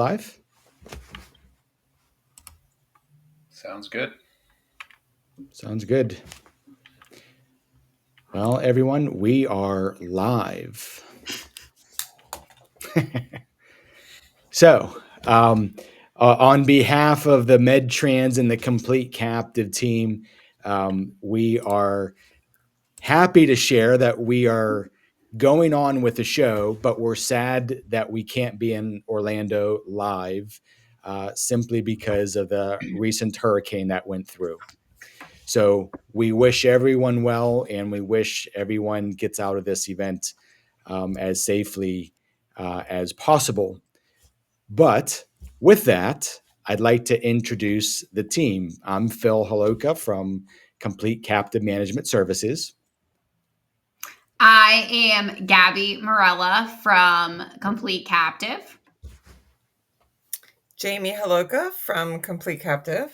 Live? Sounds good. Sounds good. Well, everyone, we are live. So, on behalf of the medTRANS and the Complete Captive team, we are happy to share that we are going on with the show, but we're sad that we can't be in Orlando live simply because of the recent hurricane that went through. So we wish everyone well, and we wish everyone gets out of this event as safely as possible. But with that, I'd like to introduce the team. I'm Phil Holoka from Complete Captive Management Services. I am Gabby Morella from Complete Captive. Jamie Holoka from Complete Captive.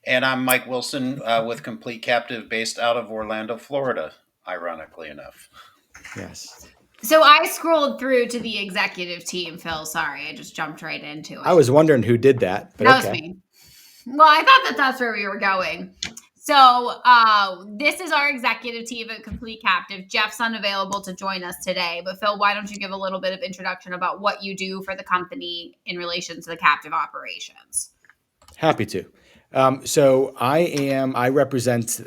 And I'm Mike Wilson with Complete Captive based out of Orlando, Florida, ironically enough. Yes. So I scrolled through to the executive team, Phil. Sorry, I just jumped right into it. I was wondering who did that. But that okay. was me. Well, I thought that's where we were going. So this is our executive team at Complete Captive. Jeff's unavailable to join us today. But Phil, why don't you give a little bit of introduction about what you do for the company in relation to the captive operations? Happy to. So I represent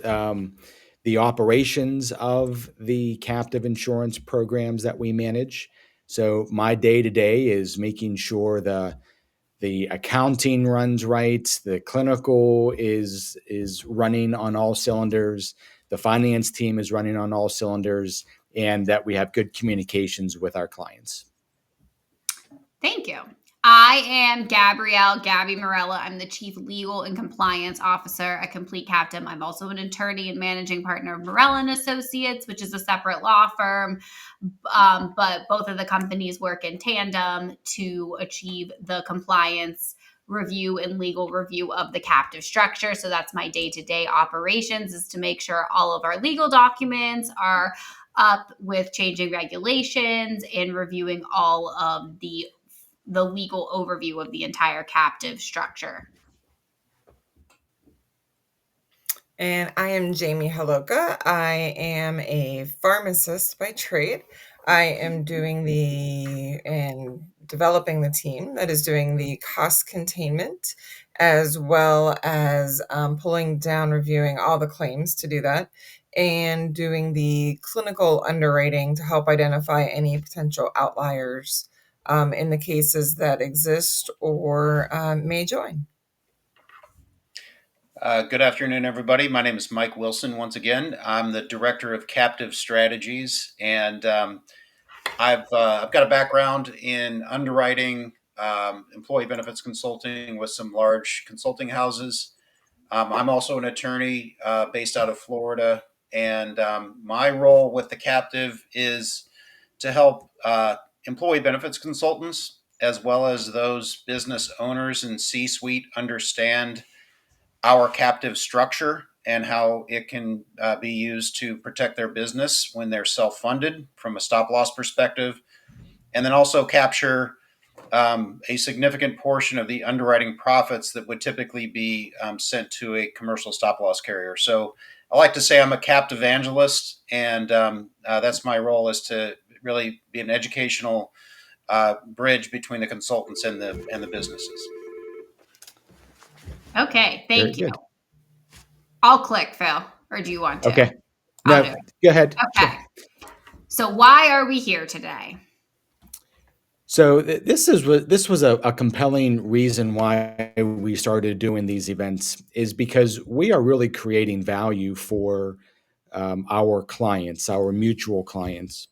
the operations of the captive insurance programs that we manage. So my day to day is making sure the accounting runs right, the clinical is running on all cylinders, the finance team is running on all cylinders, and that we have good communications with our clients. Thank you. I am Gabby Morella. I'm the Chief Legal and Compliance Officer at Complete Captive. I'm also an attorney and managing partner of Morella and Associates, which is a separate law firm. But both of the companies work in tandem to achieve the compliance review and legal review of the captive structure. So that's my day-to-day operations, is to make sure all of our legal documents are up with changing regulations and reviewing all of the legal overview of the entire captive structure. And I am Jamie Holoka. I am a pharmacist by trade. I am doing and developing the team that is doing the cost containment, as well as pulling down, reviewing all the claims to do that, and doing the clinical underwriting to help identify any potential outliers in the cases that exist or may join. Good afternoon, everybody. My name is Mike Wilson once again. I'm the Director of Captive Strategies, and I've got a background in underwriting, employee benefits consulting with some large consulting houses. I'm also an attorney based out of Florida, and my role with the captive is to help employee benefits consultants as well as those business owners and C-suite understand our captive structure and how it can be used to protect their business when they're self-funded from a stop-loss perspective, and then also capture a significant portion of the underwriting profits that would typically be sent to a commercial stop-loss carrier. So I like to say I'm a captive evangelist, and that's my role, is to really be an educational bridge between the consultants and the businesses. Okay, thank you. Good. I'll click, Phil, or do you want to? Okay. No, go ahead. Okay. Sure. So why are we here today? So this was a compelling reason why we started doing these events, is because we are really creating value for our clients, our mutual clients.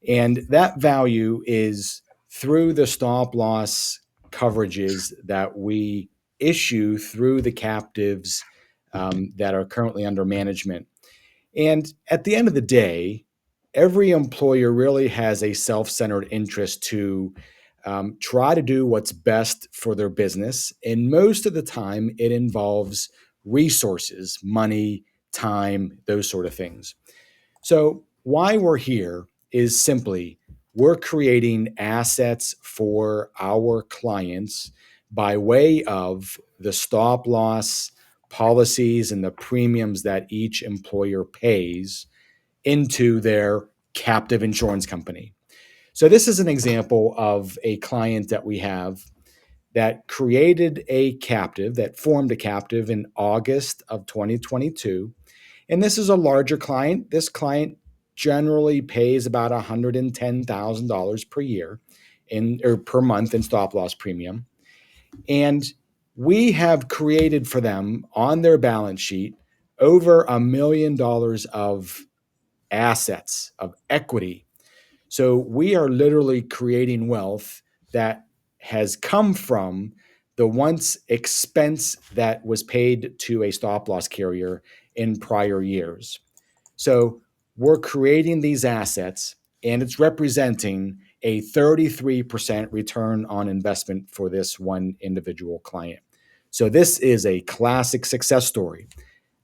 And that value is through the stop loss coverages that we issue through the captives that are currently under management. And at the end of the day, every employer really has a self-centered interest to try to do what's best for their business. And most of the time, it involves resources, money, time, those sort of things. So why we're here is simply, we're creating assets for our clients by way of the stop loss policies and the premiums that each employer pays into their captive insurance company. So, this is an example of a client that we have that created a captive, that formed a captive in August of 2022. And this is a larger client. This client generally pays about $110,000 per year or per month in stop loss premium. And we have created for them on their balance sheet over $1 million of assets, of equity. So we are literally creating wealth that has come from the once expense that was paid to a stop loss carrier in prior years. So we're creating these assets, and it's representing a 33% return on investment for this one individual client. So this is a classic success story.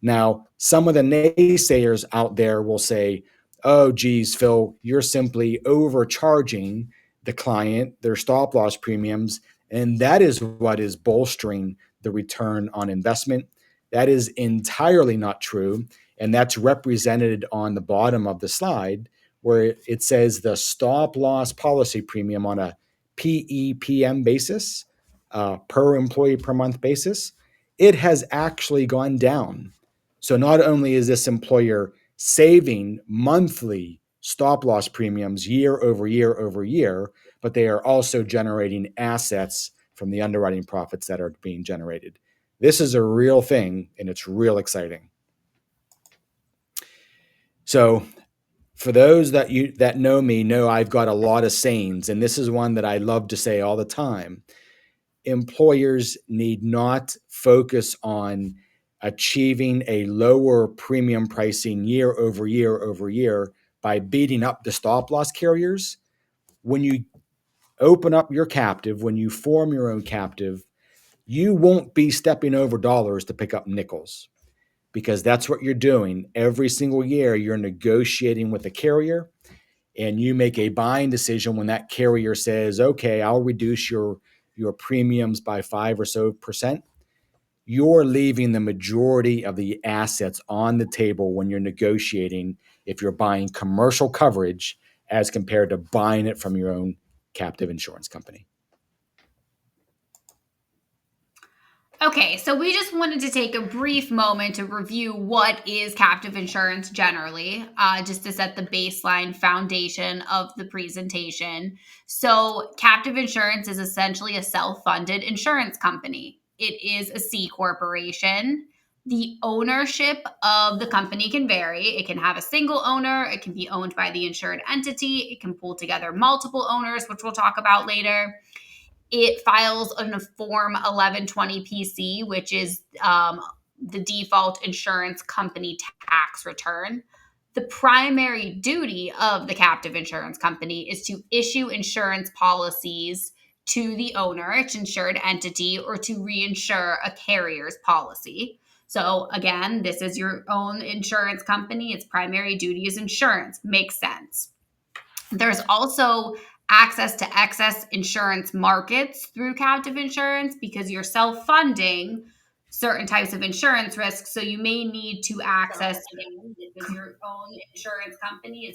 Now, some of the naysayers out there will say, oh, geez, Phil, you're simply overcharging the client, their stop loss premiums, and that is what is bolstering the return on investment. That is entirely not true. And that's represented on the bottom of the slide where it says the stop loss policy premium on a PEPM basis, per employee per month basis. It has actually gone down. So not only is this employer saving monthly stop loss premiums year over year over year, but they are also generating assets from the underwriting profits that are being generated. This is a real thing, and it's real exciting. So for those that know me, know I've got a lot of sayings, and this is one that I love to say all the time. Employers need not focus on achieving a lower premium pricing year over year over year by beating up the stop loss carriers. When you open up your captive, when you form your own captive, you won't be stepping over dollars to pick up nickels, because that's what you're doing. Every single year, you're negotiating with the carrier, and you make a buying decision when that carrier says, okay, I'll reduce your premiums by 5 or so percent. You're leaving the majority of the assets on the table when you're negotiating if you're buying commercial coverage as compared to buying it from your own captive insurance company. Okay, so we just wanted to take a brief moment to review what is captive insurance generally, just to set the baseline foundation of the presentation. So captive insurance is essentially a self-funded insurance company. It is a C corporation. The ownership of the company can vary. It can have a single owner. It can be owned by the insured entity. It can pull together multiple owners, which we'll talk about later. It files on a Form 1120 PC, which is the default insurance company tax return. The primary duty of the captive insurance company is to issue insurance policies to the owner, its insured entity, or to reinsure a carrier's policy. So again, this is your own insurance company. Its primary duty is insurance. Makes sense. There's also access to excess insurance markets through captive insurance because you're self-funding certain types of insurance risks. So you may need to access your own insurance company.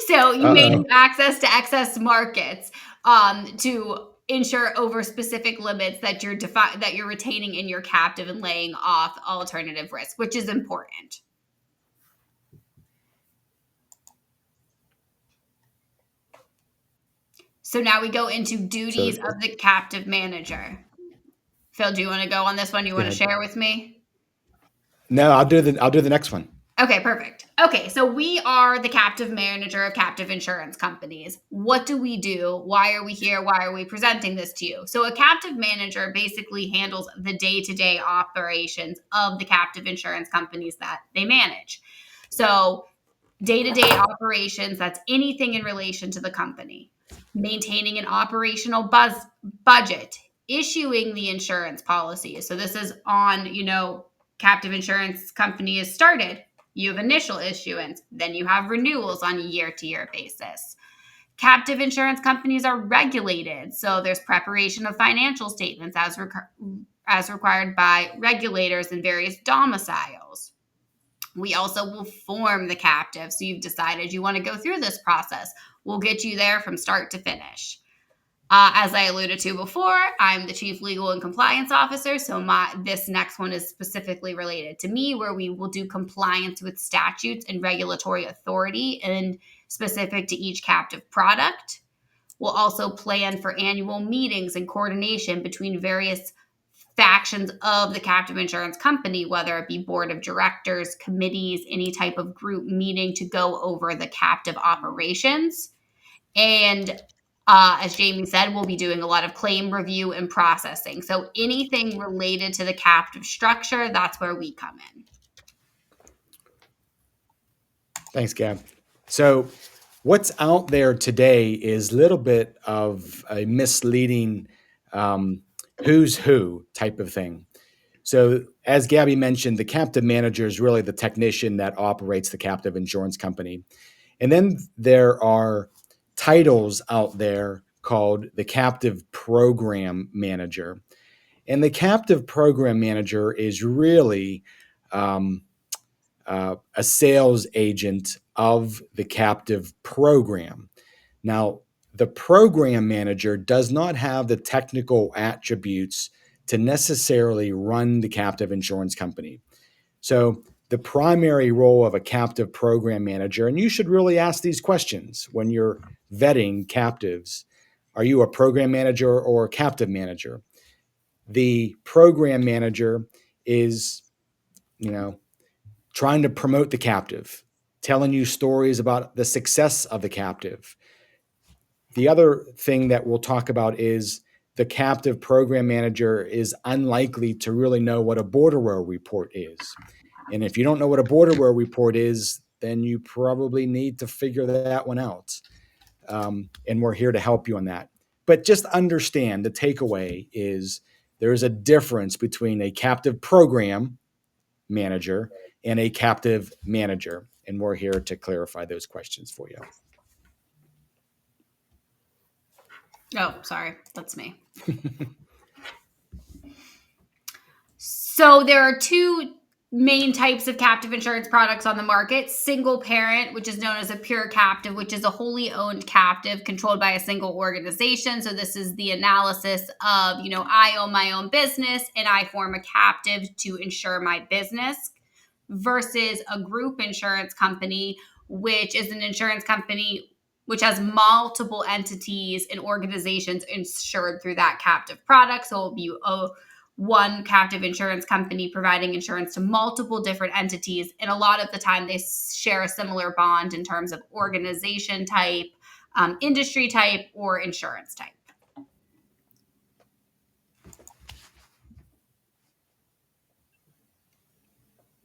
So you may need access to excess markets to insure over specific limits that you're retaining in your captive and laying off alternative risk, which is important. So now we go into duties of the captive manager. Phil, do you want to go on this one? You want to share with me? No, I'll do the next one. Okay, perfect. Okay, so we are the captive manager of captive insurance companies. What do we do? Why are we here? Why are we presenting this to you? So a captive manager basically handles the day-to-day operations of the captive insurance companies that they manage. So day-to-day operations, that's anything in relation to the company. Maintaining an operational budget, issuing the insurance policy. So this is on, captive insurance company is started. You have initial issuance, then you have renewals on a year-to-year basis. Captive insurance companies are regulated, so there's preparation of financial statements as required by regulators in various domiciles. We also will form the captive. So you've decided you want to go through this process. We'll get you there from start to finish. As I alluded to before, I'm the Chief Legal and Compliance Officer. So this next one is specifically related to me, where we will do compliance with statutes and regulatory authority and specific to each captive product. We'll also plan for annual meetings and coordination between various factions of the captive insurance company, whether it be board of directors, committees, any type of group meeting to go over the captive operations. And as Jamie said, we'll be doing a lot of claim review and processing. So anything related to the captive structure, that's where we come in. Thanks, Gab. So what's out there today is a little bit of a misleading who's who type of thing. So as Gabby mentioned, the captive manager is really the technician that operates the captive insurance company. And then there are titles out there called the captive program manager. And the captive program manager is really a sales agent of the captive program. Now, the program manager does not have the technical attributes to necessarily run the captive insurance company. So the primary role of a captive program manager, and you should really ask these questions when you're vetting captives. Are you a program manager or a captive manager? The program manager is, trying to promote the captive, telling you stories about the success of the captive. The other thing that we'll talk about is the captive program manager is unlikely to really know what a bordereau report is. And if you don't know what a bordereau report is, then you probably need to figure that one out. And we're here to help you on that. But just understand the takeaway is there's a difference between a captive program manager and a captive manager. And we're here to clarify those questions for you. Oh, sorry. That's me. So there are two main types of captive insurance products on the market. Single parent, which is known as a pure captive, which is a wholly owned captive controlled by a single organization. So this is the analysis of, I own my own business and I form a captive to insure my business, versus a group insurance company, which is an insurance company which has multiple entities and organizations insured through that captive product. So it'll be one captive insurance company providing insurance to multiple different entities. And a lot of the time they share a similar bond in terms of organization type, industry type, or insurance type.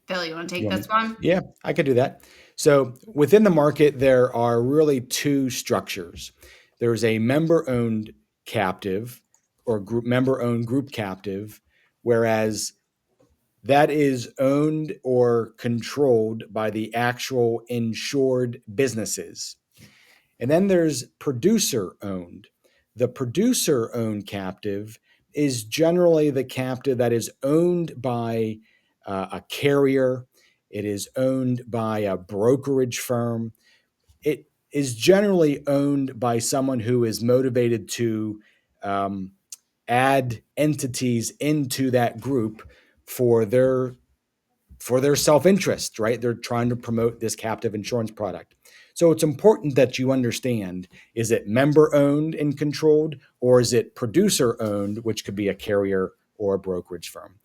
Phil, you want to take this one? Yeah, I could do that. So within the market, there are really two structures. There's a member-owned captive or member-owned group captive, whereas that is owned or controlled by the actual insured businesses. And then there's producer-owned. The producer-owned captive is generally the captive that is owned by a carrier. It is owned by a brokerage firm. It is generally owned by someone who is motivated to add entities into that group for their self-interest, right? They're trying to promote this captive insurance product. So it's important that you understand, is it member-owned and controlled, or is it producer-owned, which could be a carrier or a brokerage firm?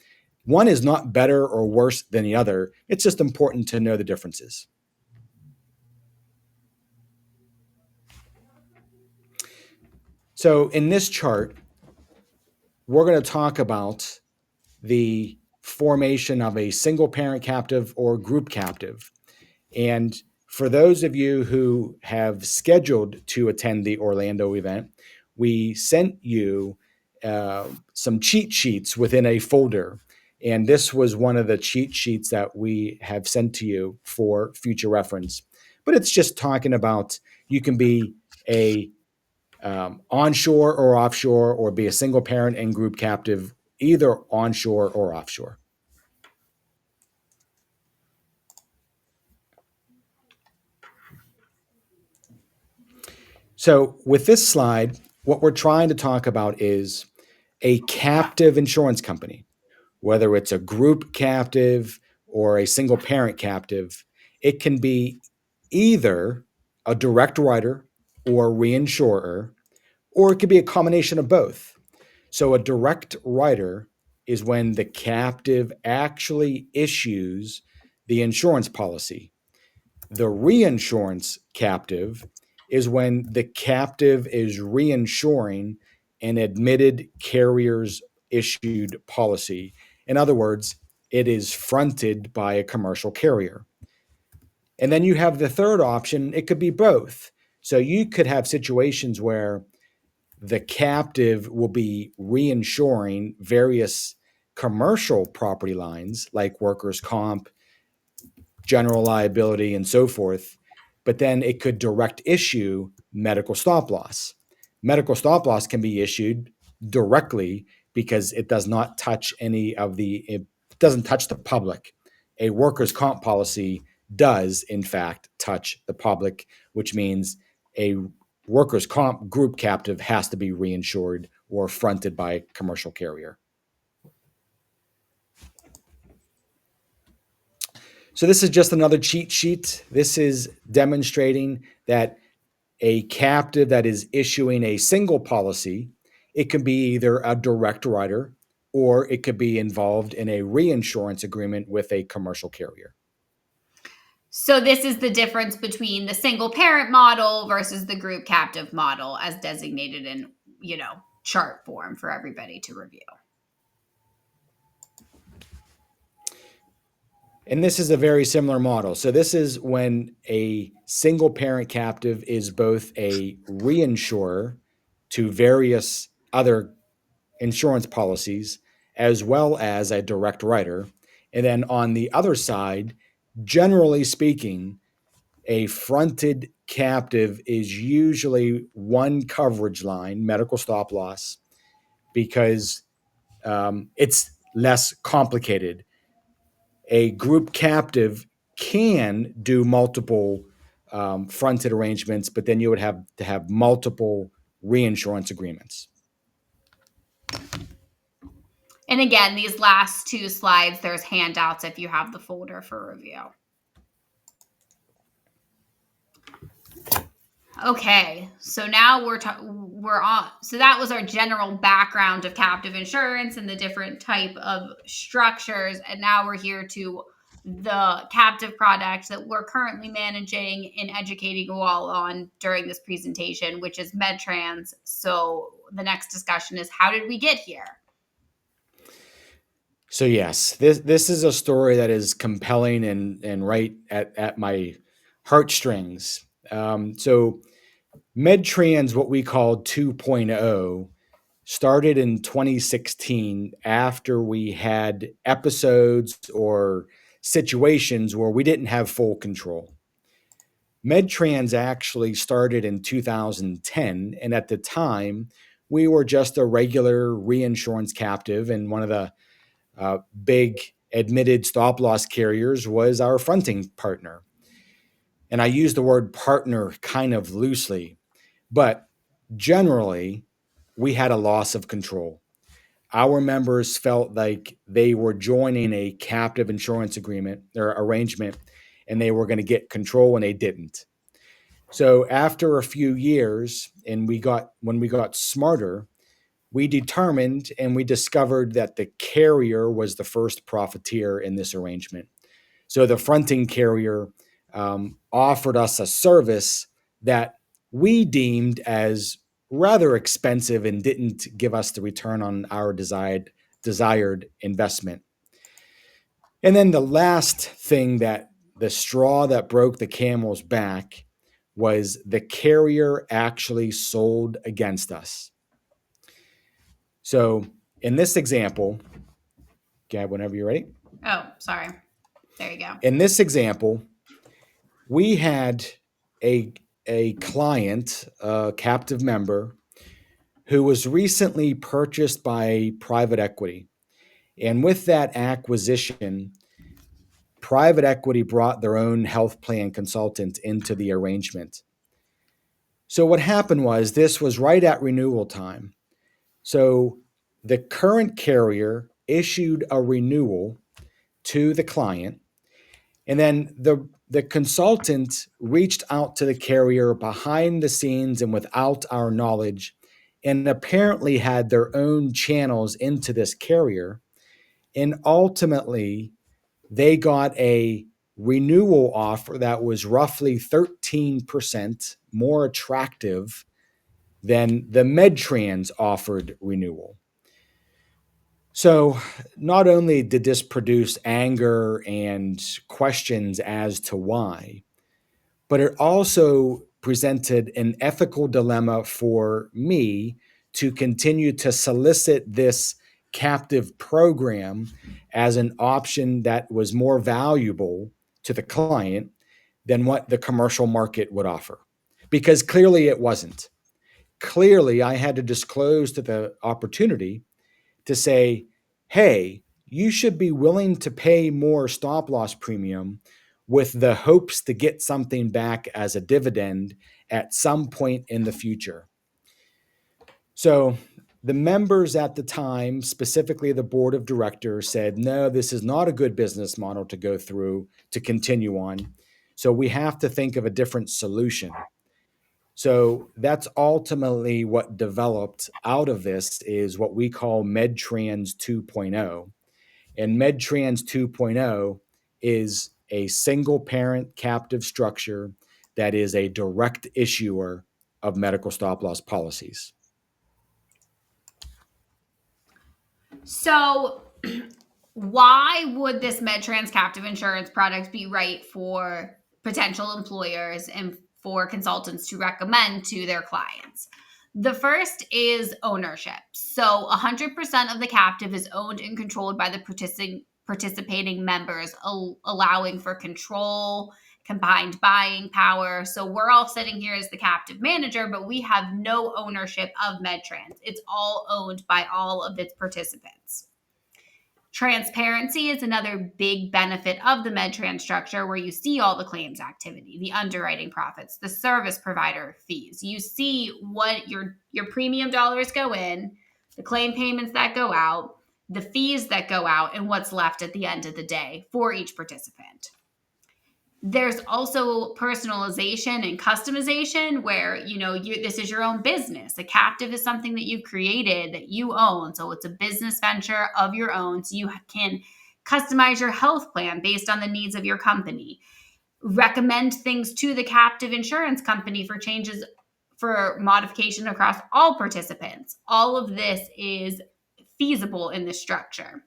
One is not better or worse than the other. It's just important to know the differences. So in this chart, we're going to talk about the formation of a single parent captive or group captive. And for those of you who have scheduled to attend the Orlando event, we sent you some cheat sheets within a folder. And this was one of the cheat sheets that we have sent to you for future reference. But it's just talking about you can be a onshore or offshore, or be a single parent and group captive, either onshore or offshore. So with this slide, what we're trying to talk about is a captive insurance company, whether it's a group captive or a single parent captive. It can be either a direct writer or reinsurer, or it could be a combination of both. So a direct writer is when the captive actually issues the insurance policy. The reinsurance captive is when the captive is reinsuring an admitted carrier's issued policy. In other words, it is fronted by a commercial carrier. And then you have the third option, it could be both. So you could have situations where the captive will be reinsuring various commercial property lines like workers' comp, general liability, and so forth. But then it could direct issue medical stop loss. Medical stop loss can be issued directly because it does not touch it doesn't touch the public. A workers' comp policy does, in fact, touch the public, which means a workers' comp group captive has to be reinsured or fronted by a commercial carrier. So this is just another cheat sheet. This is demonstrating that a captive that is issuing a single policy, it can be either a direct writer or it could be involved in a reinsurance agreement with a commercial carrier. So this is the difference between the single parent model versus the group captive model as designated in, chart form for everybody to review. And this is a very similar model. So this is when a single parent captive is both a reinsurer to various other insurance policies as well as a direct writer. And then on the other side, generally speaking, a fronted captive is usually one coverage line, medical stop loss, because it's less complicated. A group captive can do multiple fronted arrangements, but then you would have to have multiple reinsurance agreements. And again, these last two slides, there's handouts if you have the folder for review. Okay, so now we're on. So that was our general background of captive insurance and the different type of structures, and now we're here to the captive product that we're currently managing and educating you all on during this presentation, which is medTRANS. So the next discussion is, how did we get here? So yes, this is a story that is compelling and right at my heartstrings. So medTRANS, what we called 2.0, started in 2016 after we had episodes or situations where we didn't have full control. medTRANS actually started in 2010, and at the time, we were just a regular reinsurance captive, and one of the big admitted stop loss carriers was our fronting partner. And I use the word partner kind of loosely, but generally, we had a loss of control. Our members felt like they were joining a captive insurance agreement or arrangement, and they were going to get control, and they didn't. So after a few years, and when we got smarter, we determined and we discovered that the carrier was the first profiteer in this arrangement. So the fronting carrier offered us a service that we deemed as rather expensive and didn't give us the return on our desired investment. And then the last thing, that the straw that broke the camel's back, was the carrier actually sold against us. So in this example, Gab, whenever you're ready. Oh, sorry. There you go. In this example, we had a client, a captive member, who was recently purchased by private equity. And with that acquisition, private equity brought their own health plan consultant into the arrangement. So what happened was this was right at renewal time. So the current carrier issued a renewal to the client, and then the consultant reached out to the carrier behind the scenes and without our knowledge, and apparently had their own channels into this carrier. And ultimately, they got a renewal offer that was roughly 13% more attractive than the medTRANS offered renewal. So not only did this produce anger and questions as to why, but it also presented an ethical dilemma for me to continue to solicit this captive program as an option that was more valuable to the client than what the commercial market would offer. Because clearly it wasn't. Clearly, I had to disclose to the opportunity to say, hey, you should be willing to pay more stop loss premium with the hopes to get something back as a dividend at some point in the future. So the members at the time, specifically the board of directors, said, no, this is not a good business model to go through to continue on. So we have to think of a different solution. So that's ultimately what developed out of this is what we call medTRANS 2.0. And medTRANS 2.0 is a single parent captive structure that is a direct issuer of medical stop loss policies. So, why would this medTRANS captive insurance product be right for potential employers and for consultants to recommend to their clients? The first is ownership. So 100% of the captive is owned and controlled by the participating members, allowing for control, combined buying power. So we're all sitting here as the captive manager, but we have no ownership of medTRANS. It's all owned by all of its participants. Transparency is another big benefit of the medTRANS structure, where you see all the claims activity, the underwriting profits, the service provider fees. You see what your premium dollars go in, the claim payments that go out, the fees that go out, and what's left at the end of the day for each participant. There's also personalization and customization where, this is your own business. A captive is something that you've created, that you own. So it's a business venture of your own. So you can customize your health plan based on the needs of your company. Recommend things to the captive insurance company for changes, for modification across all participants. All of this is feasible in this structure.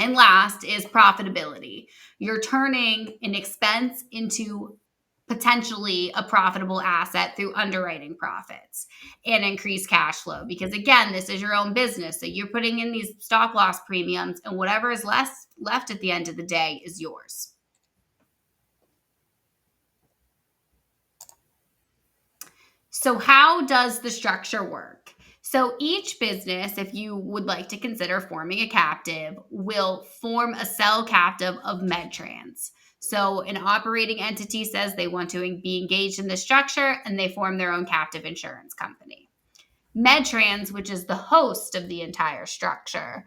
And last is profitability. You're turning an expense into potentially a profitable asset through underwriting profits and increased cash flow. Because again, this is your own business. So you're putting in these stop loss premiums, and whatever is left at the end of the day is yours. So how does the structure work? So each business, if you would like to consider forming a captive, will form a cell captive of medTRANS. So an operating entity says they want to be engaged in the structure, and they form their own captive insurance company. medTRANS, which is the host of the entire structure,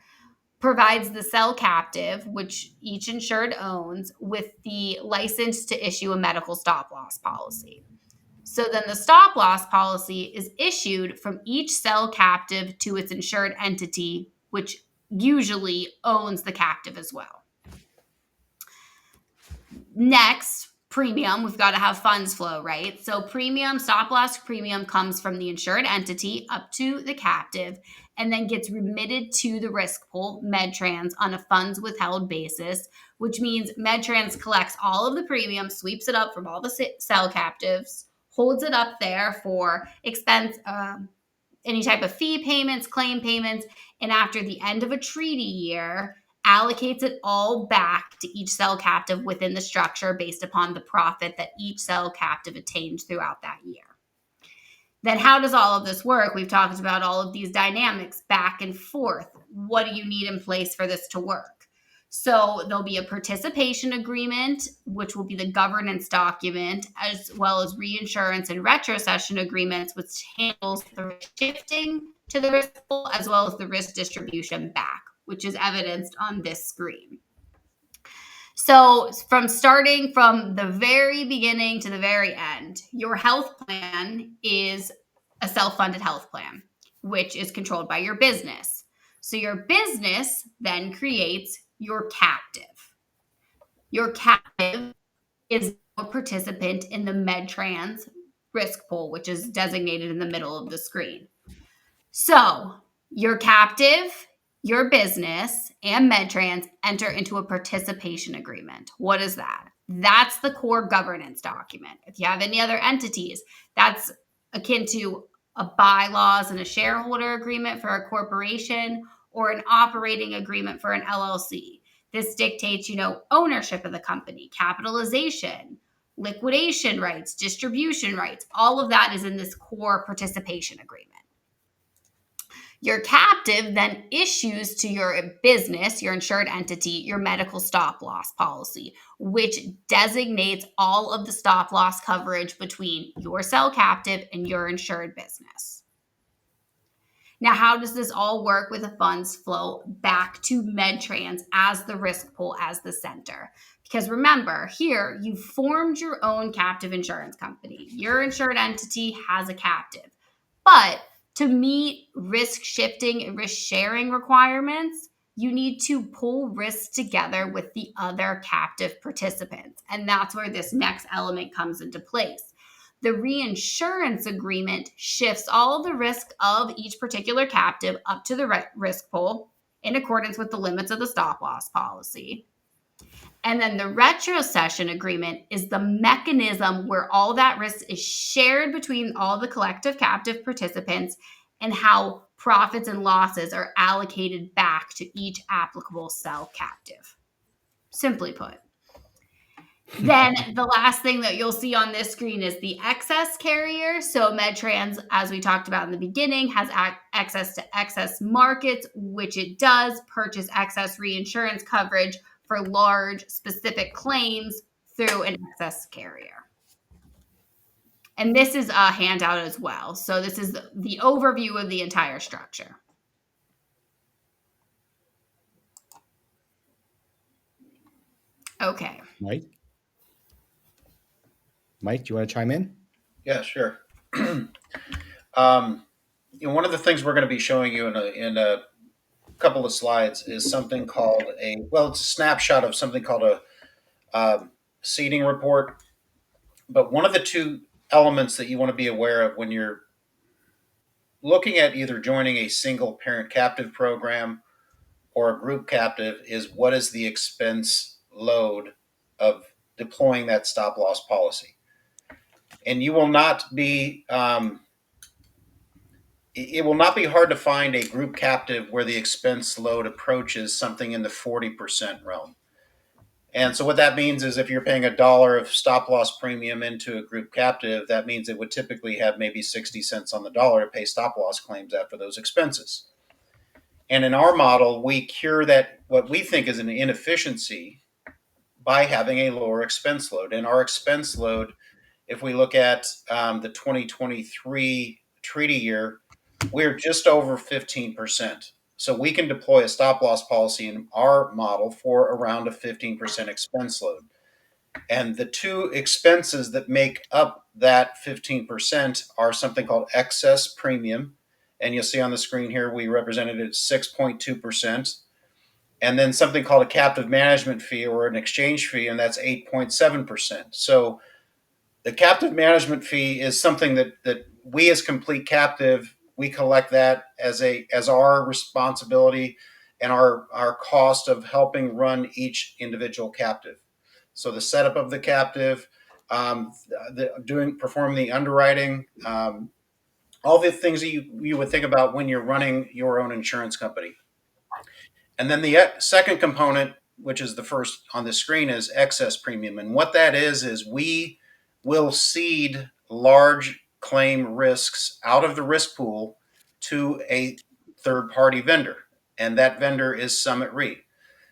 provides the cell captive, which each insured owns, with the license to issue a medical stop loss policy. So then the stop loss policy is issued from each cell captive to its insured entity, which usually owns the captive as well. Next, premium. We've got to have funds flow, right? So premium, stop loss premium comes from the insured entity up to the captive, and then gets remitted to the risk pool, medTRANS, on a funds withheld basis, which means medTRANS collects all of the premium, sweeps it up from all the cell captives, holds it up there for expense, any type of fee payments, claim payments, and after the end of a treaty year, allocates it all back to each cell captive within the structure based upon the profit that each cell captive attained throughout that year. Then how does all of this work? We've talked about all of these dynamics back and forth. What do you need in place for this to work? So there'll be a participation agreement, which will be the governance document, as well as reinsurance and retrocession agreements, which handles the risk shifting to the risk pool, as well as the risk distribution back, which is evidenced on this screen. So from starting from the very beginning to the very end, your health plan is a self-funded health plan, which is controlled by your business. So your business then creates your captive. Your captive is a participant in the medTRANS risk pool, which is designated in the middle of the screen. So your captive, your business, and medTRANS enter into a participation agreement. What is that? That's the core governance document. If you have any other entities, that's akin to a bylaws and a shareholder agreement for a corporation or an operating agreement for an LLC. This dictates, ownership of the company, capitalization, liquidation rights, distribution rights. All of that is in this core participation agreement. Your captive then issues to your business, your insured entity, your medical stop loss policy, which designates all of the stop loss coverage between your cell captive and your insured business. Now, how does this all work with the funds flow back to medTRANS as the risk pool, as the center? Because remember, here you formed your own captive insurance company. Your insured entity has a captive. But to meet risk shifting and risk sharing requirements, you need to pull risks together with the other captive participants. And that's where this next element comes into place. The reinsurance agreement shifts all of the risk of each particular captive up to the risk pool in accordance with the limits of the stop loss policy. And then the retrocession agreement is the mechanism where all that risk is shared between all the collective captive participants and how profits and losses are allocated back to each applicable cell captive. Simply put. Then the last thing that you'll see on this screen is the excess carrier. So medTRANS, as we talked about in the beginning, has access to excess markets, which it does purchase excess reinsurance coverage for large specific claims through an excess carrier. And this is a handout as well. So this is the overview of the entire structure. Okay. Mike, do you want to chime in? Yeah, sure. One of the things we're going to be showing you in a couple of slides is something called it's a snapshot of something called a seeding report. But one of the two elements that you want to be aware of when you're looking at either joining a single parent captive program or a group captive is what is the expense load of deploying that stop loss policy. And you will not be it will not be hard to find a group captive where the expense load approaches something in the 40% realm. And so what that means is if you're paying $1 of stop loss premium into a group captive, that means it would typically have maybe 60 cents on the dollar to pay stop loss claims after those expenses. And in our model, we cure that, what we think is an inefficiency, by having a lower expense load. And our expense load, if we look at the 2023 treaty year, we're just over 15%. So we can deploy a stop loss policy in our model for around a 15% expense load. And the two expenses that make up that 15% are something called excess premium. And you'll see on the screen here, we represented it at 6.2%. And then something called a captive management fee or an exchange fee, and that's 8.7%. So the captive management fee is something that we as Complete Captive, we collect that as our responsibility and our cost of helping run each individual captive. So the setup of the captive, performing the underwriting, all the things that you would think about when you're running your own insurance company. And then the second component, which is the first on the screen, is excess premium. And what that is we will cede large claim risks out of the risk pool to a third party vendor. And that vendor is Summit Re.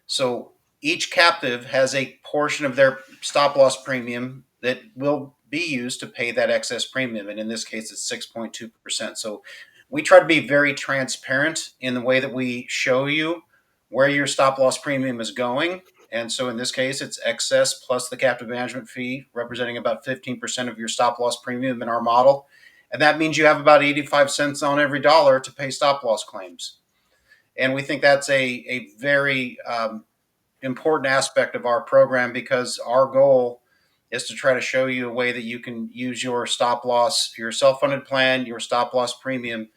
So each captive has a portion of their stop loss premium that will be used to pay that excess premium. And in this case, it's 6.2%. So we try to be very transparent in the way that we show you where your stop loss premium is going. And so in this case, it's excess plus the captive management fee, representing about 15% of your stop loss premium in our model. And that means you have about 85 cents on every dollar to pay stop loss claims. And we think that's a very important aspect of our program, because our goal is to try to show you a way that you can use your stop loss, your self-funded plan, your stop loss premium,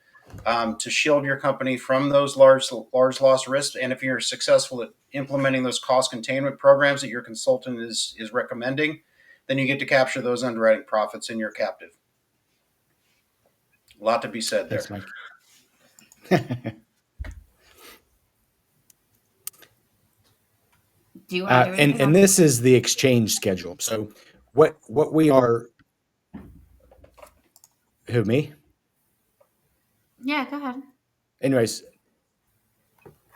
to shield your company from those large loss risks. And if you're successful at implementing those cost containment programs that your consultant is recommending, then you get to capture those underwriting profits in your captive. A lot to be said there. Thanks, Mike. Do you want to do anything And else? this is the exchange schedule. So what we are, who, me? Yeah, go ahead. Anyways,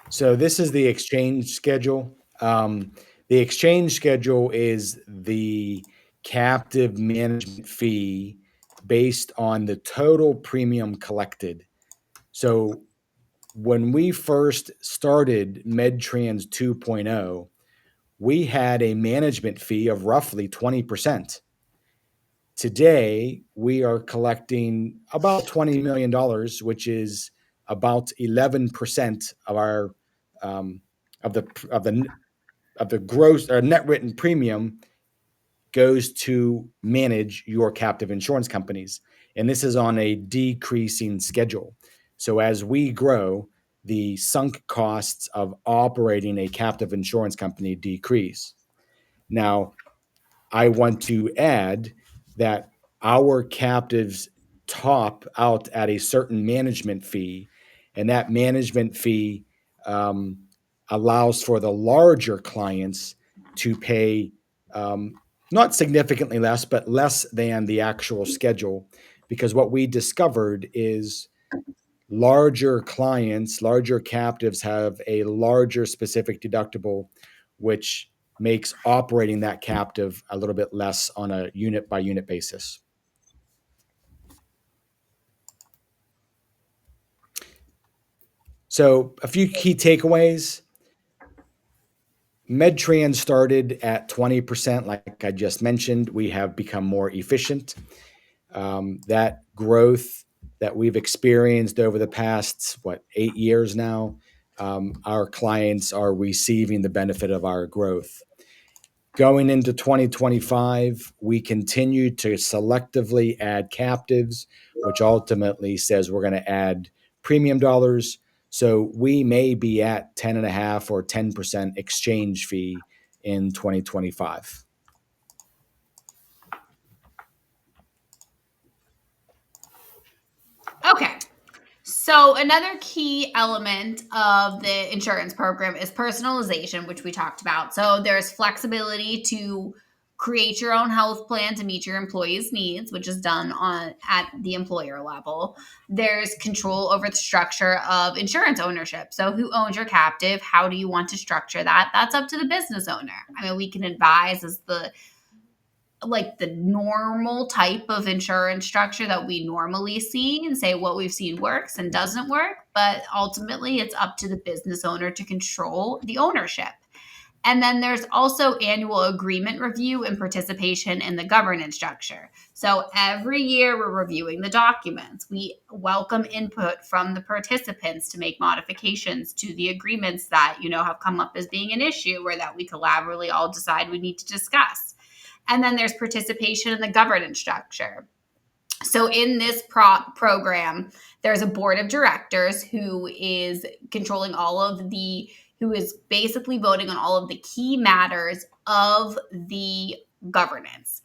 so this is the exchange schedule. The exchange schedule is the captive management fee based on the total premium collected. So when we first started medTRANS 2.0, we had a management fee of roughly 20%. Today, we are collecting about $20 million, which is about 11% of our of the gross or net written premium goes to manage your captive insurance companies, and this is on a decreasing schedule. So as we grow, the sunk costs of operating a captive insurance company decrease. Now, I want to add that our captives top out at a certain management fee, and that management fee allows for the larger clients to pay not significantly less, but less than the actual schedule. Because what we discovered is larger clients, larger captives have a larger specific deductible, which makes operating that captive a little bit less on a unit by unit basis. So a few key takeaways. medTRANS started at 20%, like I just mentioned. We have become more efficient. That growth that we've experienced over the past, 8 years now, our clients are receiving the benefit of our growth. Going into 2025, we continue to selectively add captives, which ultimately says we're going to add premium dollars. So we may be at 10.5 or 10% exchange fee in 2025. Okay. So another key element of the insurance program is personalization, which we talked about. So there's flexibility to create your own health plan to meet your employees' needs, which is done at the employer level. There's control over the structure of insurance ownership. So who owns your captive? How do you want to structure that? That's up to the business owner. I mean, we can advise as the normal type of insurance structure that we normally see and say what we've seen works and doesn't work. But ultimately, it's up to the business owner to control the ownership. And then there's also annual agreement review and participation in the governance structure. So every year we're reviewing the documents. We welcome input from the participants to make modifications to the agreements that, have come up as being an issue or that we collaboratively all decide we need to discuss. And then there's participation in the governance structure. So in this program, there's a board of directors who is controlling who is basically voting on all of the key matters of the governance.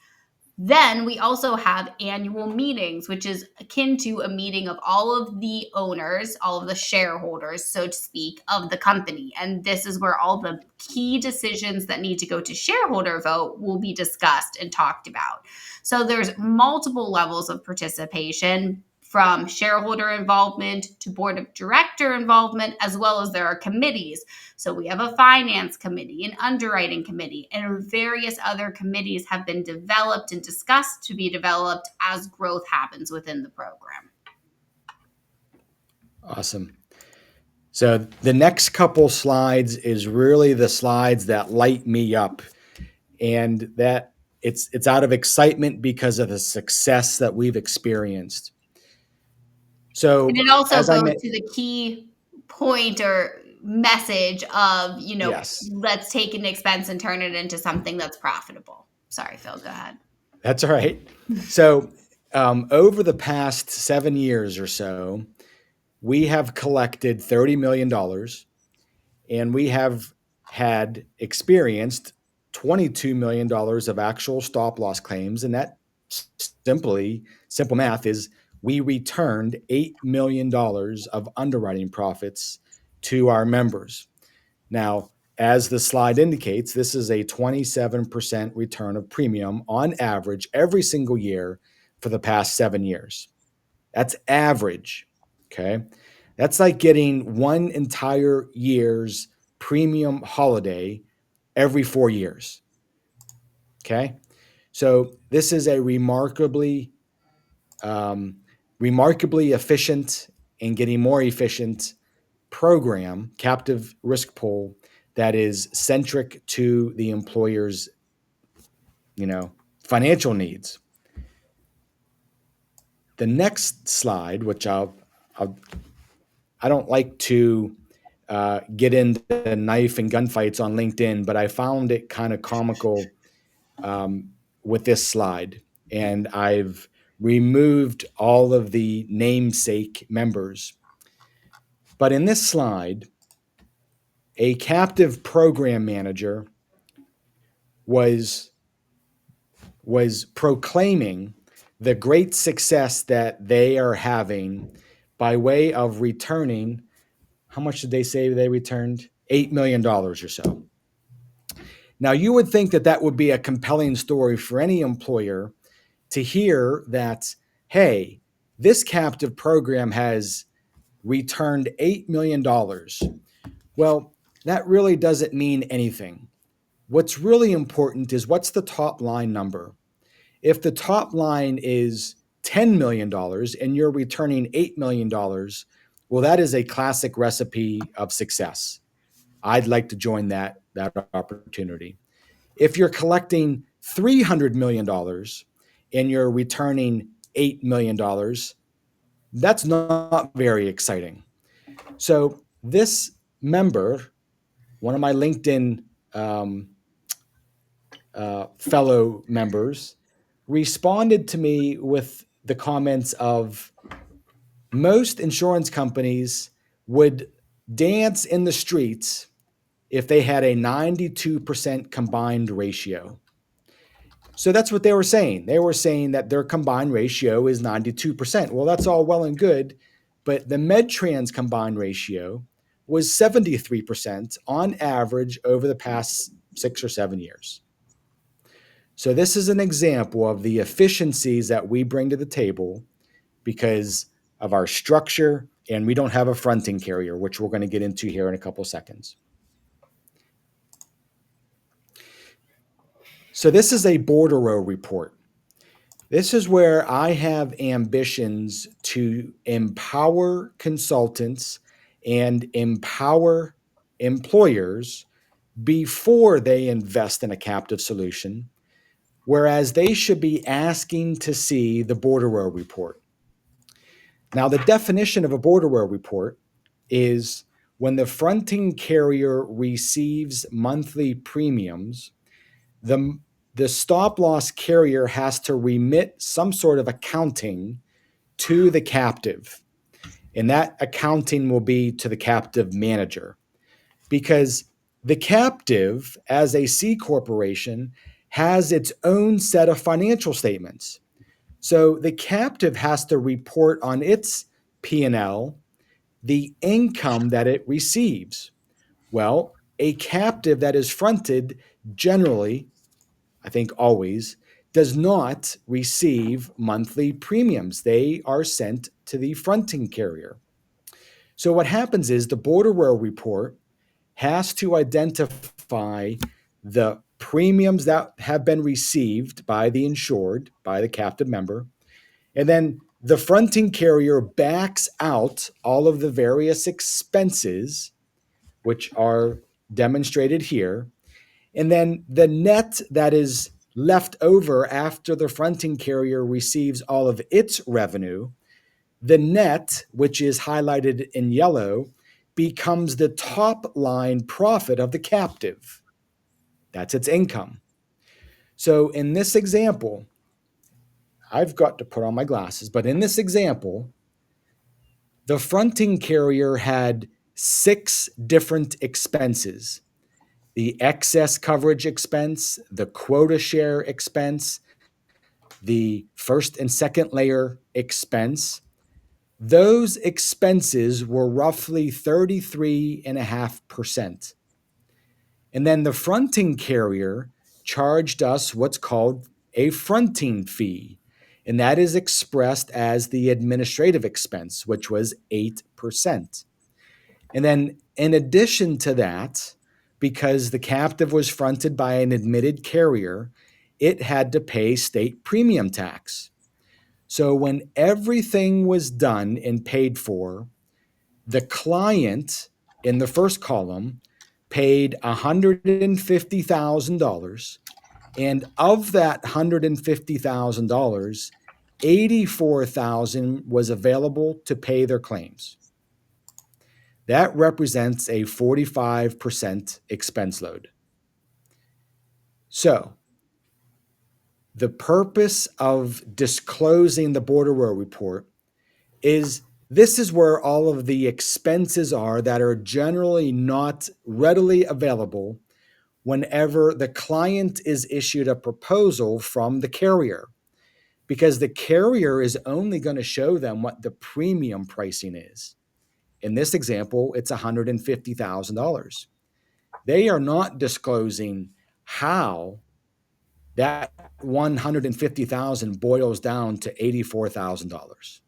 Then we also have annual meetings, which is akin to a meeting of all of the owners, all of the shareholders, so to speak, of the company. And this is where all the key decisions that need to go to shareholder vote will be discussed and talked about. So there's multiple levels of participation, from shareholder involvement to board of director involvement, as well as there are committees. So we have a finance committee, an underwriting committee, and various other committees have been developed and discussed to be developed as growth happens within the program. Awesome. So the next couple slides is really the slides that light me up, and that it's out of excitement because of the success that we've experienced. So And it also as I goes mentioned, to the key point or message of, yes, let's take an expense and turn it into something that's profitable. Sorry, Phil, go ahead. that's all right. So over the past 7 years or so, we have collected $30 million, and we have had experienced $22 million of actual stop loss claims. And that simple math is we returned $8 million of underwriting profits to our members. Now, as the slide indicates, this is a 27% return of premium on average every single year for the past 7 years. That's average. Okay. That's like getting one entire year's premium holiday every 4 years. Okay. So this is a remarkably efficient and getting more efficient program, captive risk pool, that is centric to the employer's, financial needs. The next slide, which I don't like to get into knife and gunfights on LinkedIn, but I found it kind of comical with this slide, and I've removed all of the namesake members. But in this slide, a captive program manager was proclaiming the great success that they are having by way of returning. How much did they say they returned? $8 million or so. Now, you would think that that would be a compelling story for any employer to hear that, hey, this captive program has returned $8 million. Well, that really doesn't mean anything. What's really important is, what's the top line number? If the top line is $10 million and you're returning $8 million, well, that is a classic recipe of success. I'd like to join that opportunity. If you're collecting $300 million and you're returning $8 million, that's not very exciting. So this member, one of my LinkedIn fellow members, responded to me with the comments of, most insurance companies would dance in the streets if they had a 92% combined ratio. So that's what they were saying. They were saying that their combined ratio is 92%. Well, that's all well and good, but the medTRANS combined ratio was 73% on average over the past 6 or 7 years. So this is an example of the efficiencies that we bring to the table because of our structure, and we don't have a fronting carrier, which we're going to get into here in a couple seconds. So this is a bordereau report. This is where I have ambitions to empower consultants and empower employers before they invest in a captive solution, whereas they should be asking to see the bordereau report. Now, the definition of a bordereau report is when the fronting carrier receives monthly premiums, the stop loss carrier has to remit some sort of accounting to the captive. And that accounting will be to the captive manager, because the captive, as a C corporation, has its own set of financial statements. So the captive has to report on its P&L the income that it receives. Well, a captive that is fronted generally, I think always, does not receive monthly premiums. They are sent to the fronting carrier. So what happens is the border row report has to identify the premiums that have been received by the insured, by the captive member, and then the fronting carrier backs out all of the various expenses, which are demonstrated here. And then the net that is left over after the fronting carrier receives all of its revenue, the net, which is highlighted in yellow, becomes the top line profit of the captive. That's its income. So in this example, I've got to put on my glasses, but in this example, the fronting carrier had 6 different expenses: the excess coverage expense, the quota share expense, the first and second layer expense. Those expenses were roughly 33.5%. And then the fronting carrier charged us what's called a fronting fee. And that is expressed as the administrative expense, which was 8%. And then in addition to that, because the captive was fronted by an admitted carrier, it had to pay state premium tax. So when everything was done and paid for, the client in the first column paid $150,000. And of that $150,000, $84,000 was available to pay their claims. That represents a 45% expense load. So, the purpose of disclosing the border row report is this is where all of the expenses are that are generally not readily available whenever the client is issued a proposal from the carrier, because the carrier is only going to show them what the premium pricing is. In this example, it's $150,000. They are not disclosing how that 150,000 boils down to $84,000.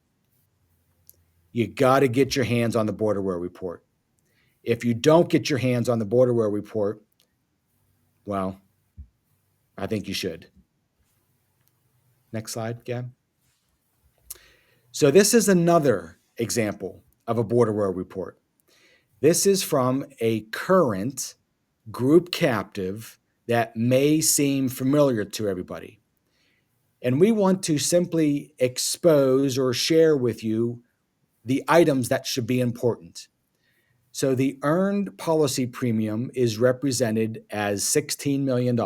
You got to get your hands on the border row report. If you don't get your hands on the border row report, well, I think you should. Next slide, Gab. So this is another example of a border row report. This is from a current group captive that may seem familiar to everybody. And we want to simply expose or share with you the items that should be important. So the earned policy premium is represented as $16 million.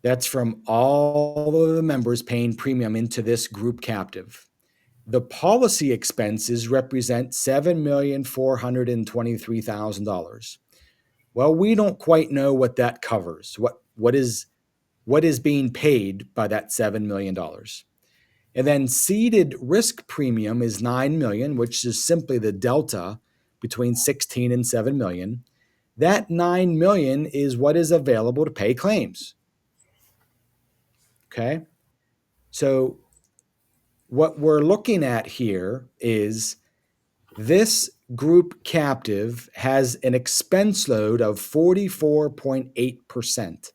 That's from all of the members paying premium into this group captive. The policy expenses represent $7,423,000. Well, we don't quite know what that covers. What is being paid by that $7 million? And then ceded risk premium is $9 million, which is simply the delta between 16 and 7 million. That $9 million is what is available to pay claims. Okay? So what we're looking at here is this group captive has an expense load of 44.8%.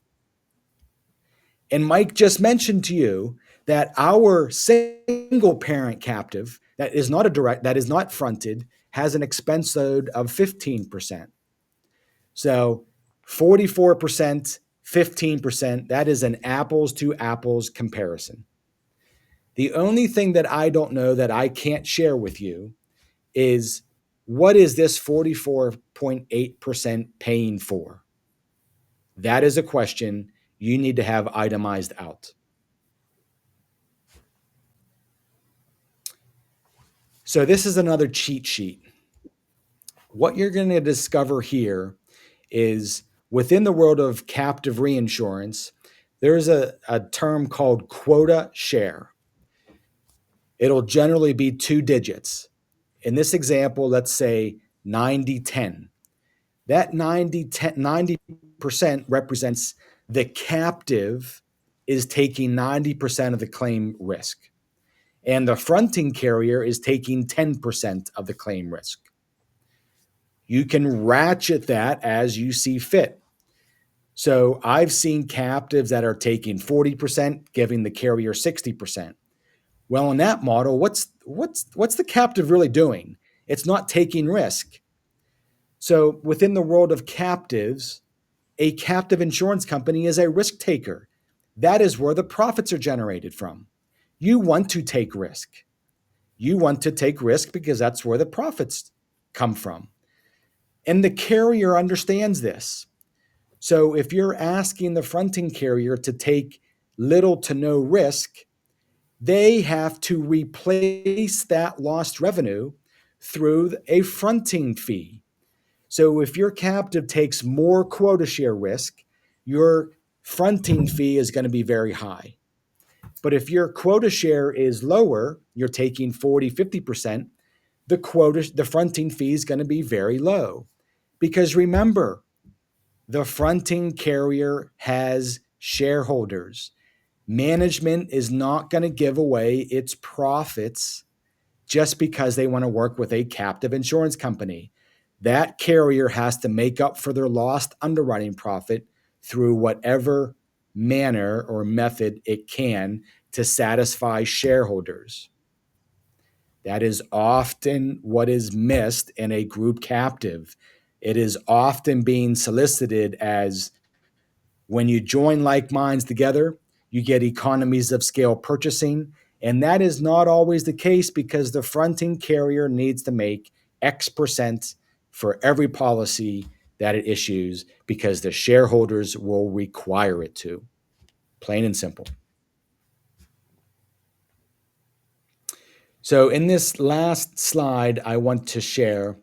And Mike just mentioned to you that our single parent captive that is not fronted has an expense load of 15%. So 44%, 15%, that is an apples to apples comparison. The only thing that I don't know that I can't share with you is what is this 44.8% paying for? That is a question you need to have itemized out. So this is another cheat sheet. What you're going to discover here is within the world of captive reinsurance, there's a term called quota share. It'll generally be 2 digits. In this example, let's say 90-10. That 90% represents the captive is taking 90% of the claim risk, and the fronting carrier is taking 10% of the claim risk. You can ratchet that as you see fit. So I've seen captives that are taking 40%, giving the carrier 60%. Well, in that model, what's the captive really doing? It's not taking risk. So within the world of captives, a captive insurance company is a risk taker. That is where the profits are generated from. You want to take risk. You want to take risk because that's where the profits come from. And the carrier understands this. So if you're asking the fronting carrier to take little to no risk, they have to replace that lost revenue through a fronting fee. So if your captive takes more quota share risk, your fronting fee is going to be very high. But if your quota share is lower, you're taking 40, 50%, the fronting fee is going to be very low. Because remember, the fronting carrier has shareholders. Management is not going to give away its profits just because they want to work with a captive insurance company. That carrier has to make up for their lost underwriting profit through whatever manner or method it can to satisfy shareholders. That is often what is missed in a group captive. It is often being solicited as when you join like minds together, you get economies of scale purchasing. And that is not always the case because the fronting carrier needs to make X percent for every policy that it issues because the shareholders will require it to. Plain and simple. So in this last slide, I want to share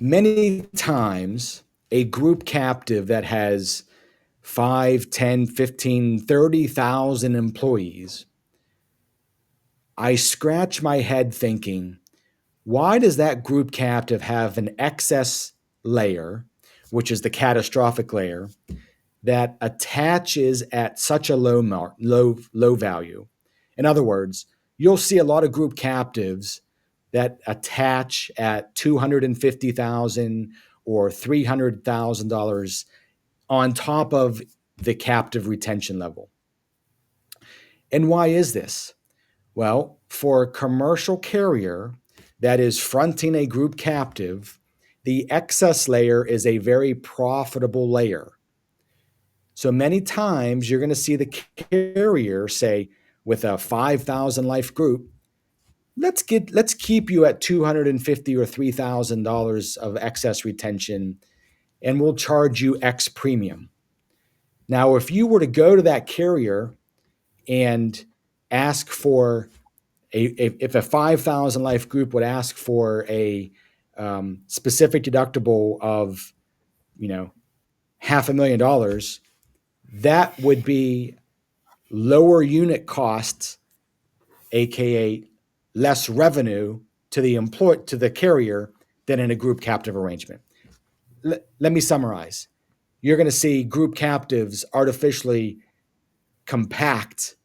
many times a group captive that has 5, 10, 15, 30,000 employees, I scratch my head thinking, why does that group captive have an excess layer, which is the catastrophic layer, that attaches at such a low value? In other words, you'll see a lot of group captives that attach at $250,000 or $300,000 on top of the captive retention level. And why is this? Well, for a commercial carrier that is fronting a group captive, the excess layer is a very profitable layer. So many times you're going to see the carrier say, with a 5,000 life group, let's keep you at $250,000 or $3,000 of excess retention, and we'll charge you X premium. Now, if you were to go to that carrier and ask for if a 5,000 life group would ask for a specific deductible of, $500,000, that would be lower unit costs, aka less revenue to the carrier than in a group captive arrangement. Let me summarize. You're going to see group captives artificially compact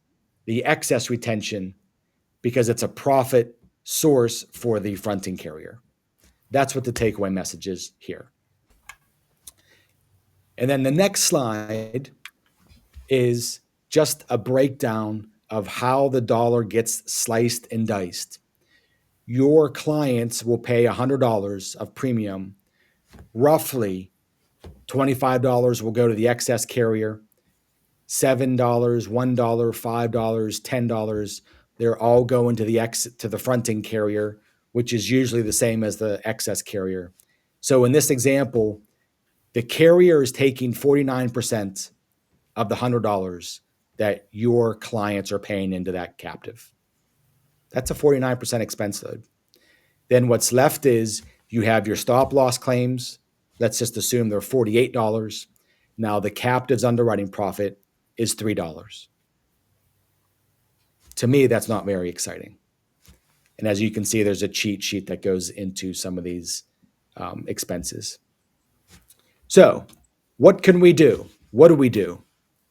the excess retention because it's a profit source for the fronting carrier. That's what the takeaway message is here. And then the next slide is just a breakdown of how the dollar gets sliced and diced. Your clients will pay $100 of premium. Roughly $25 will go to the excess carrier, $7, $1, $5, $10. They're all going to the fronting carrier, which is usually the same as the excess carrier. So in this example, the carrier is taking 49% of the $100 that your clients are paying into that captive. That's a 49% expense load. Then what's left is you have your stop loss claims, let's just assume they're $48. Now the captive's underwriting profit is $3. To me, that's not very exciting. And as you can see, there's a cheat sheet that goes into some of these expenses. So, what can we do? What do we do?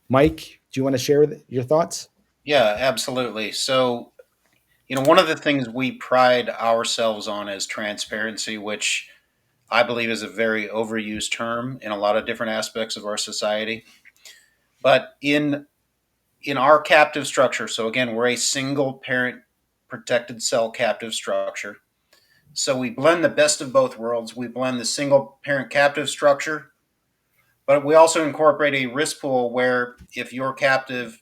Mike, do you want to share your thoughts? Yeah, absolutely. So, one of the things we pride ourselves on is transparency, which I believe is a very overused term in a lot of different aspects of our society. But in our captive structure, so again, we're a single parent protected cell captive structure. So we blend the best of both worlds. We blend the single parent captive structure, but we also incorporate a risk pool where if your captive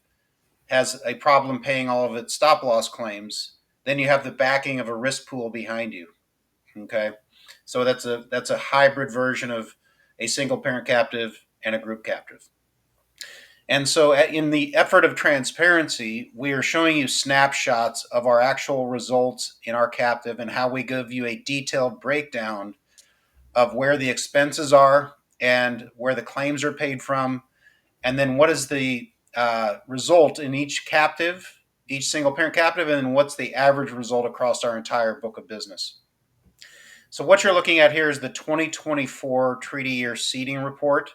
has a problem paying all of its stop loss claims, then you have the backing of a risk pool behind you. Okay. So that's a hybrid version of a single parent captive and a group captive. And so, in the effort of transparency, we are showing you snapshots of our actual results in our captive and how we give you a detailed breakdown of where the expenses are and where the claims are paid from, and then what is the result in each captive, each single parent captive, and then what's the average result across our entire book of business. So, what you're looking at here is the 2024 treaty year seeding report.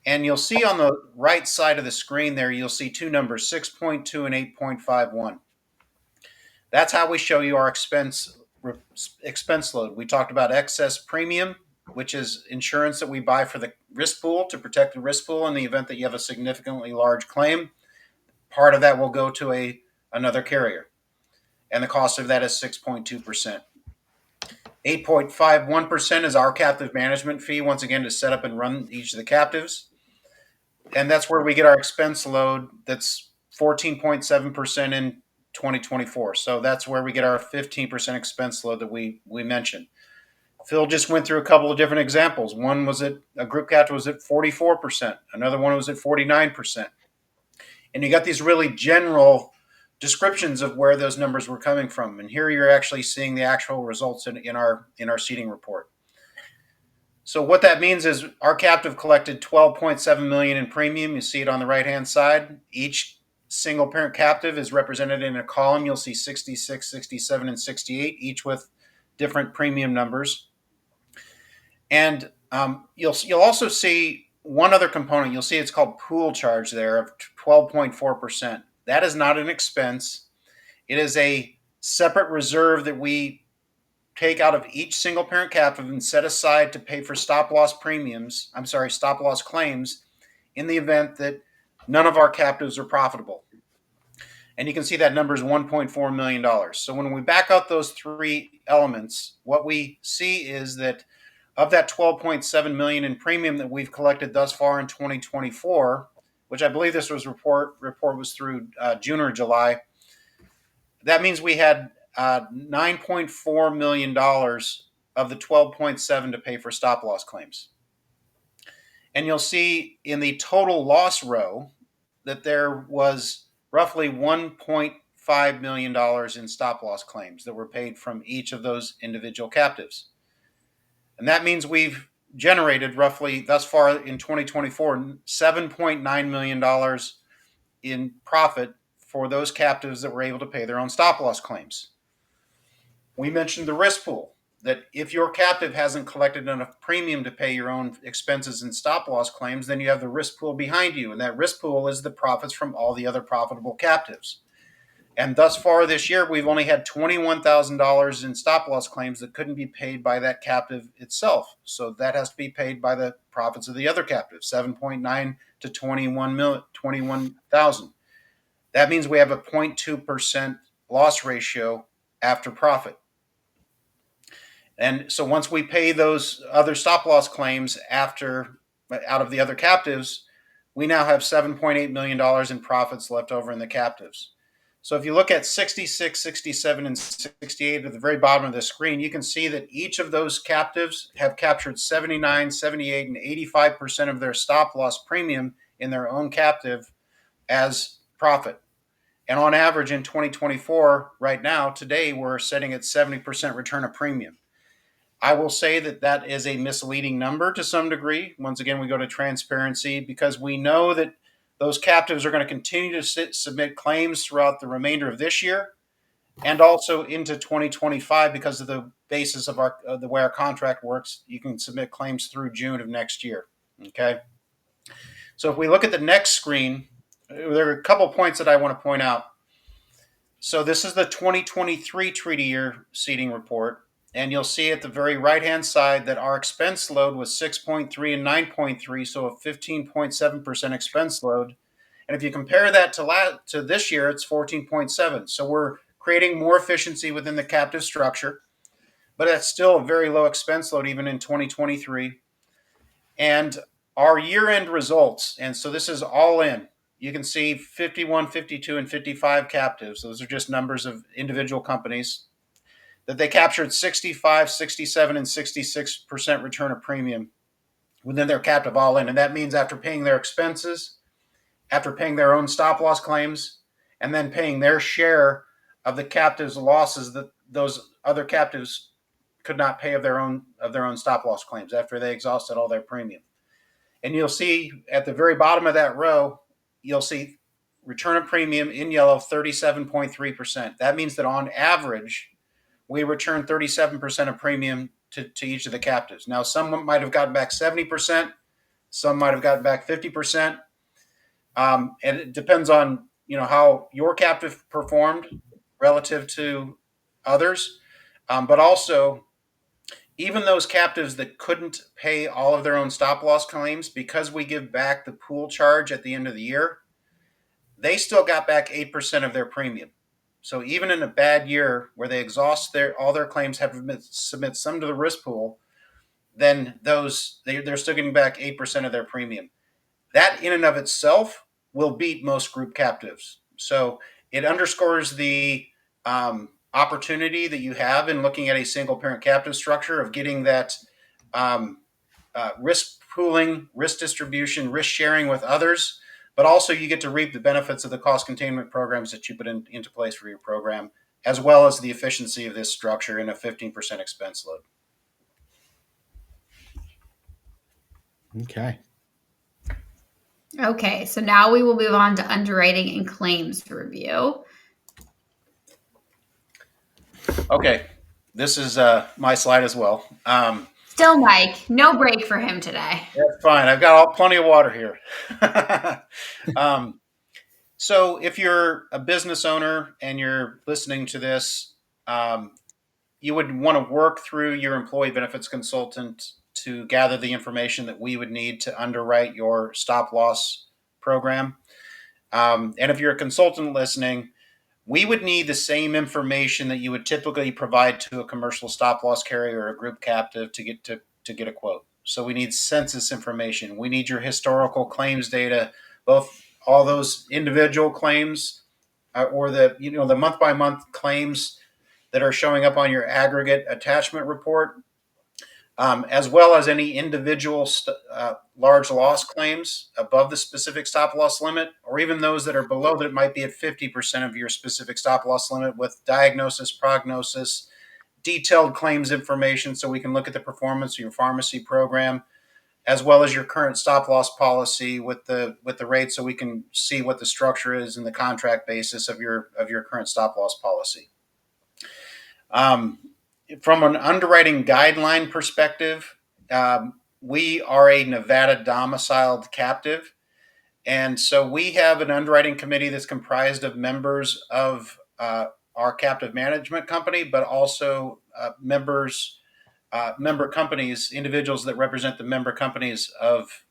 And you'll see on the right side of the screen there, you'll see two numbers, 6.2 and 8.51. That's how we show you our expense load. We talked about excess premium, which is insurance that we buy for the risk pool to protect the risk pool in the event that you have a significantly large claim. Part of that will go to another carrier, and the cost of that is 6.2%. 8.51% is our captive management fee, once again, to set up and run each of the captives. And that's where we get our expense load. That's 14.7% in 2024. So that's where we get our 15% expense load that we mentioned. Phil just went through a couple of different examples. One was at a group captive was at 44%. Another one was at 49%. And you got these really general descriptions of where those numbers were coming from. And here you're actually seeing the actual results in our seeding report. So what that means is our captive collected $12.7 million in premium. You see it on the right-hand side. Each single parent captive is represented in a column. You'll see 66, 67, and 68, each with different premium numbers. And you'll also see one other component. You'll see it's called pool charge there of 12.4%. That is not an expense. It is a separate reserve that we take out of each single parent captive and set aside to pay for stop loss claims in the event that none of our captives are profitable. And you can see that number is $1.4 million. So when we back out those three elements, what we see is that of that $12.7 million in premium that we've collected thus far in 2024, which I believe this report was through June or July, that means we had $9.4 million of the 12.7 to pay for stop loss claims. And you'll see in the total loss row that there was roughly $1.5 million in stop loss claims that were paid from each of those individual captives. And that means we've generated roughly thus far in 2024 $7.9 million in profit for those captives that were able to pay their own stop loss claims. We mentioned the risk pool, that if your captive hasn't collected enough premium to pay your own expenses and stop loss claims, then you have the risk pool behind you. And that risk pool is the profits from all the other profitable captives. And thus far this year, we've only had $21,000 in stop loss claims that couldn't be paid by that captive itself. So that has to be paid by the profits of the other captives, 7.9 to 21,000. That means we have a 0.2% loss ratio after profit. And so once we pay those other stop loss claims out of the other captives, we now have $7.8 million in profits left over in the captives. So if you look at 66, 67, and 68 at the very bottom of the screen, you can see that each of those captives have captured 79, 78, and 85% of their stop loss premium in their own captive as profit. And on average in 2024, right now, today, we're sitting at 70% return of premium. I will say that that is a misleading number to some degree. Once again, we go to transparency because we know that those captives are going to continue to submit claims throughout the remainder of this year and also into 2025 because of the basis of the way our contract works. You can submit claims through June of next year. Okay. So if we look at the next screen, there are a couple points that I want to point out. So this is the 2023 treaty year seating report. And you'll see at the very right-hand side that our expense load was 6.3 and 9.3, so a 15.7% expense load. And if you compare that to this year, it's 14.7. So we're creating more efficiency within the captive structure, but that's still a very low expense load even in 2023. And our year-end results, and so this is all in. You can see 51, 52, and 55 captives. Those are just numbers of individual companies that they captured 65, 67, and 66% return of premium within their captive all in. And that means after paying their expenses, after paying their own stop loss claims, and then paying their share of the captive's losses that those other captives could not pay of their own stop loss claims after they exhausted all their premium. And you'll see at the very bottom of that row, you'll see return of premium in yellow, 37.3%. That means that on average, we return 37% of premium to each of the captives. Now, some might have gotten back 70%, some might have gotten back 50%, and it depends on how your captive performed relative to others, but also even those captives that couldn't pay all of their own stop loss claims, because we give back the pool charge at the end of the year, they still got back 8% of their premium. So even in a bad year where they exhaust all their claims, have submit some to the risk pool, then they're still getting back 8% of their premium. That in and of itself will beat most group captives. So it underscores the opportunity that you have in looking at a single parent captive structure of getting that risk pooling, risk distribution, risk sharing with others, but also you get to reap the benefits of the cost containment programs that you put into place for your program, as well as the efficiency of this structure in a 15% expense load. Okay. Okay, so now we will move on to underwriting and claims review. Okay, this is my slide as well. Still Mike, no break for him today. That's fine. I've got plenty of water here. So if you're a business owner and you're listening to this, you would want to work through your employee benefits consultant to gather the information that we would need to underwrite your stop loss program. And if you're a consultant listening, we would need the same information that you would typically provide to a commercial stop loss carrier or a group captive to get a quote. So we need census information. We need your historical claims data, both all those individual claims or the month by month claims that are showing up on your aggregate attachment report, as well as any individual large loss claims above the specific stop loss limit, or even those that are below that might be at 50% of your specific stop loss limit, with diagnosis, prognosis, detailed claims information so we can look at the performance of your pharmacy program, as well as your current stop loss policy with the rate, so we can see what the structure is and the contract basis of your current stop loss policy. From an underwriting guideline perspective, we are a Nevada domiciled captive. And so we have an underwriting committee that's comprised of members of our captive management company, but also member companies, individuals that represent the member companies of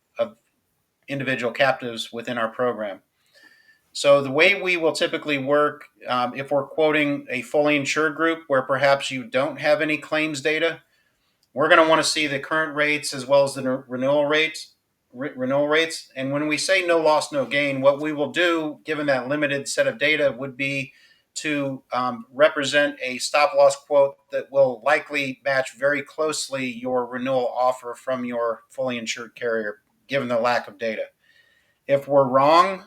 individual captives within our program. So the way we will typically work, if we're quoting a fully insured group where perhaps you don't have any claims data, we're going to want to see the current rates as well as the renewal rates. And when we say no loss, no gain, what we will do, given that limited set of data, would be to represent a stop loss quote that will likely match very closely your renewal offer from your fully insured carrier, given the lack of data. If we're wrong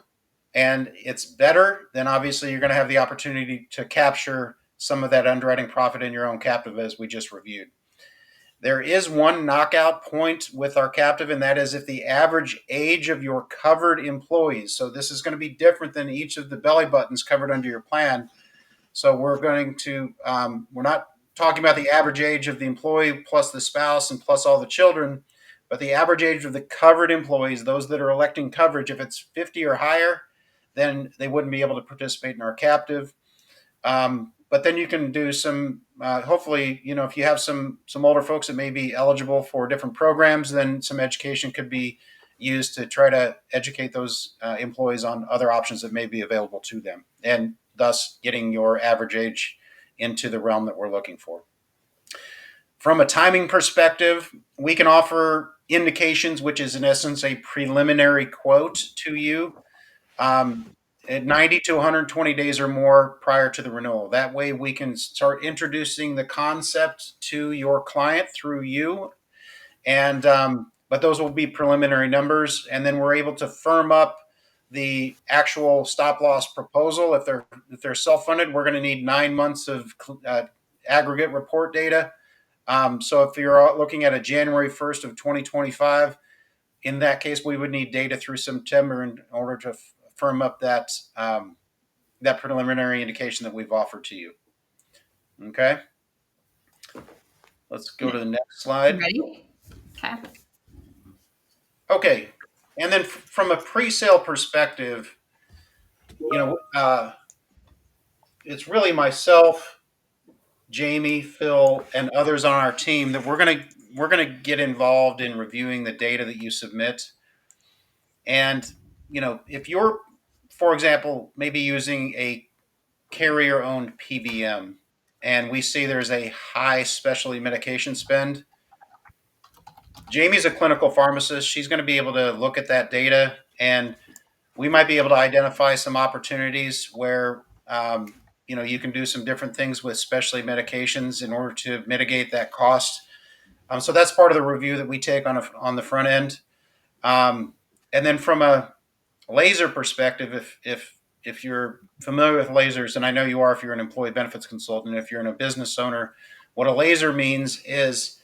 and it's better, then obviously you're going to have the opportunity to capture some of that underwriting profit in your own captive, as we just reviewed. There is one knockout point with our captive, and that is if the average age of your covered employees. So this is going to be different than each of the belly buttons covered under your plan. So we're not talking about the average age of the employee plus the spouse and plus all the children, but the average age of the covered employees, those that are electing coverage. If it's 50 or higher, then they wouldn't be able to participate in our captive. But then you can do some, hopefully, if you have some older folks that may be eligible for different programs, then some education could be used to try to educate those employees on other options that may be available to them, and thus getting your average age into the realm that we're looking for. From a timing perspective, we can offer indications, which is in essence a preliminary quote to you. At 90 to 120 days or more prior to the renewal. That way we can start introducing the concept to your client through you. And but those will be preliminary numbers, and then we're able to firm up the actual stop loss proposal. If they're self-funded, we're going to need 9 months of aggregate report data. So if you're looking at a January 1st of 2025, in that case, we would need data through September in order to firm up that that preliminary indication that we've offered to you. Okay. Let's go to the next slide. Ready? Okay. Okay. And then from a pre-sale perspective, it's really myself, Jamie, Phil, and others on our team that we're gonna get involved in reviewing the data that you submit. And if you're, for example, maybe using a carrier-owned PBM, and we see there's a high specialty medication spend, Jamie's a clinical pharmacist. She's going to be able to look at that data, and we might be able to identify some opportunities where you can do some different things with specialty medications in order to mitigate that cost. So that's part of the review that we take on the front end. And then from a laser perspective, if you're familiar with lasers, and I know you are if you're an employee benefits consultant, if you're a business owner, what a laser means is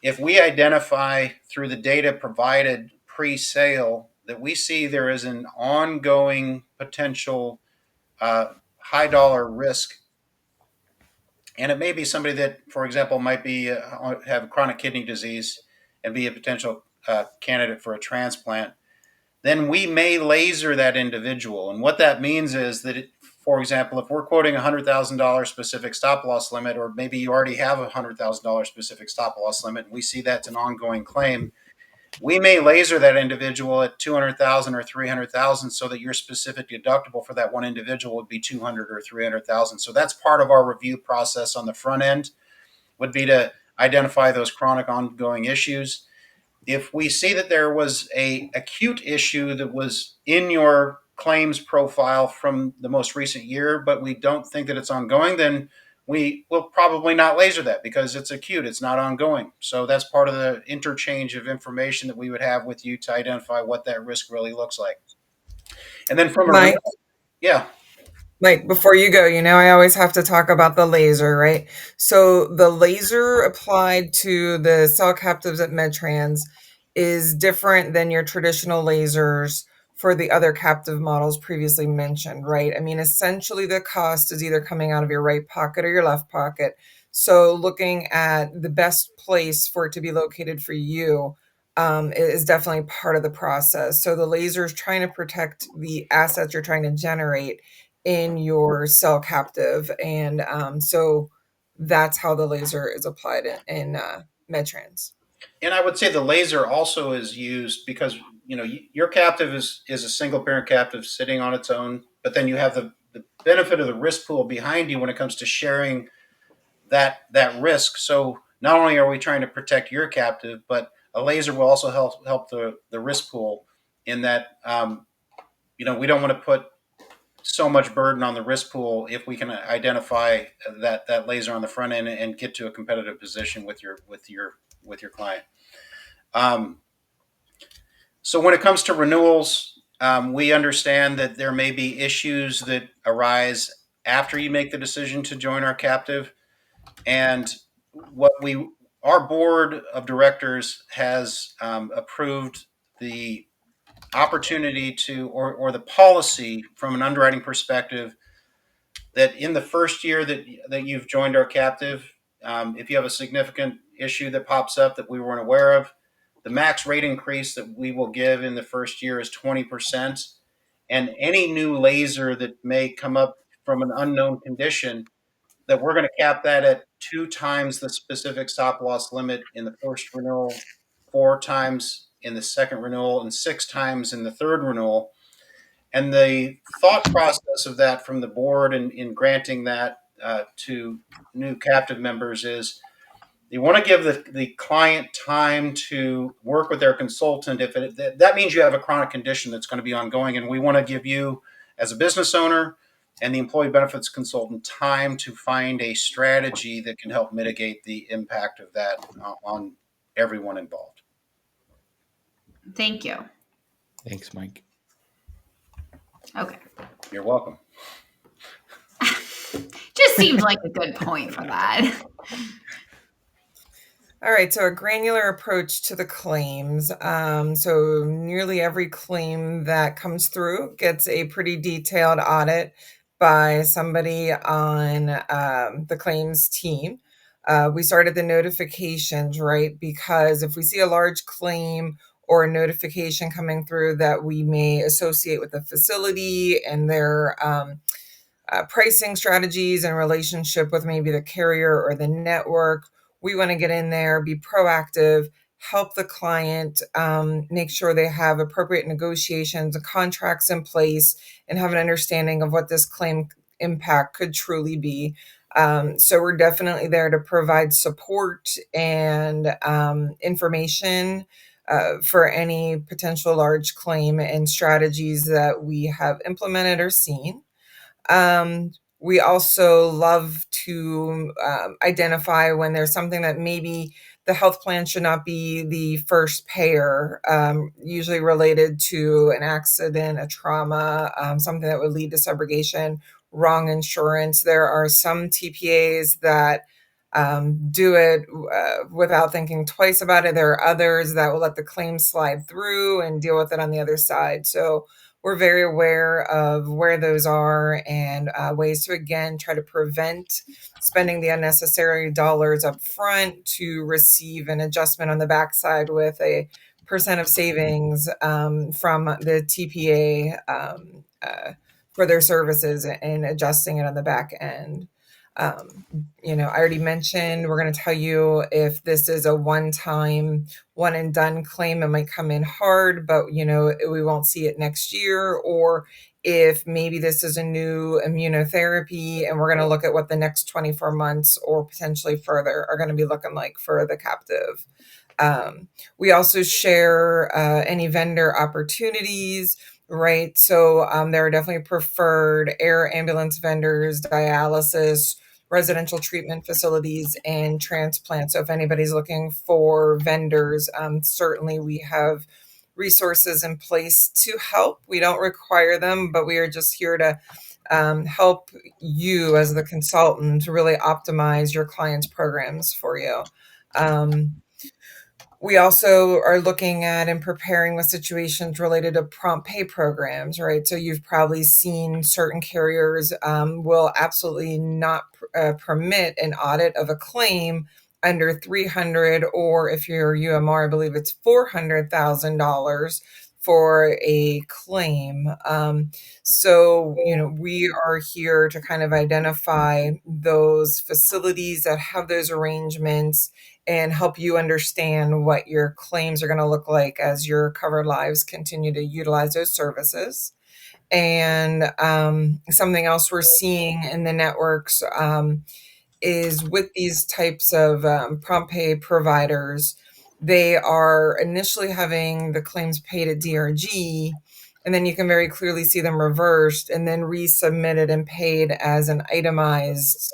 if we identify through the data provided pre-sale that we see there is an ongoing potential high dollar risk, and it may be somebody that, for example, might be have chronic kidney disease and be a potential candidate for a transplant, then we may laser that individual. And what that means is that, for example, if we're quoting $100,000 specific stop loss limit, or maybe you already have a $100,000 specific stop loss limit, and we see that's an ongoing claim, we may laser that individual at $200,000 or $300,000 so that your specific deductible for that one individual would be $200,000 or $300,000. So that's part of our review process on the front end, would be to identify those chronic ongoing issues. If we see that there was a acute issue that was in your claims profile from the most recent year, but we don't think that it's ongoing, then we will probably not laser that because it's acute, it's not ongoing. So that's part of the interchange of information that we would have with you to identify what that risk really looks like. And then from Mike, yeah. Mike, before you go, I always have to talk about the laser, right? So the laser applied to the cell captives at medTRANS is different than your traditional lasers for the other captive models previously mentioned, right? I mean, essentially the cost is either coming out of your right pocket or your left pocket. So looking at the best place for it to be located for you is definitely part of the process. So the laser is trying to protect the assets you're trying to generate in your cell captive. And so that's how the laser is applied in medTRANS. And I would say the laser also is used because your captive is a single parent captive sitting on its own, but then you have the benefit of the risk pool behind you when it comes to sharing that risk. So not only are we trying to protect your captive, but a laser will also help the risk pool in that we don't want to put so much burden on the risk pool if we can identify that laser on the front end and get to a competitive position with your client. So when it comes to renewals, we understand that there may be issues that arise after you make the decision to join our captive. And what we our board of directors has approved the opportunity to, or the policy from an underwriting perspective, that in the first year that you've joined our captive, if you have a significant issue that pops up that we weren't aware of, the max rate increase that we will give in the first year is 20%. And any new laser that may come up from an unknown condition, that we're going to cap that at 2 times the specific stop loss limit in the first renewal, 4 times in the second renewal, and 6 times in the third renewal. And the thought process of that from the board in granting that to new captive members is you want to give the client time to work with their consultant. If that means you have a chronic condition that's going to be ongoing, and we want to give you, as a business owner and the employee benefits consultant, time to find a strategy that can help mitigate the impact of that on everyone involved. Thank you. Thanks, Mike. Okay. You're welcome. Just seemed like a good point for that. All right, so a granular approach to the claims. So nearly every claim that comes through gets a pretty detailed audit by somebody on the claims team. We started the notifications, right? Because if we see a large claim or a notification coming through that we may associate with the facility and their pricing strategies in relationship with maybe the carrier or the network, we want to get in there, be proactive, help the client, make sure they have appropriate negotiations and contracts in place, and have an understanding of what this claim impact could truly be. So we're definitely there to provide support and information for any potential large claim and strategies that we have implemented or seen. We also love to identify when there's something that maybe the health plan should not be the first payer, usually related to an accident, a trauma, something that would lead to subrogation, wrong insurance. There are some TPAs that do it without thinking twice about it. There are others that will let the claim slide through and deal with it on the other side. So we're very aware of where those are and ways to, again, try to prevent spending the unnecessary dollars up front to receive an adjustment on the backside with a percent of savings from the TPA for their services and adjusting it on the back end. I already mentioned we're going to tell you if this is a one-time, one and done claim, it might come in hard, but we won't see it next year. Or if maybe this is a new immunotherapy and we're going to look at what the next 24 months or potentially further are going to be looking like for the captive. We also share any vendor opportunities. Right. So there are definitely preferred air ambulance vendors, dialysis, residential treatment facilities, and transplant. So if anybody's looking for vendors, certainly we have resources in place to help. We don't require them, but we are just here to help you as the consultant to really optimize your clients' programs for you. We also are looking at and preparing with situations related to prompt pay programs, right? So you've probably seen certain carriers will absolutely not permit an audit of a claim under $300, or if you're UMR, I believe it's $400,000 for a claim. So we are here to kind of identify those facilities that have those arrangements and help you understand what your claims are going to look like as your covered lives continue to utilize those services. And something else we're seeing in the networks is with these types of prompt pay providers, they are initially having the claims paid at DRG, and then you can very clearly see them reversed and then resubmitted and paid as an itemized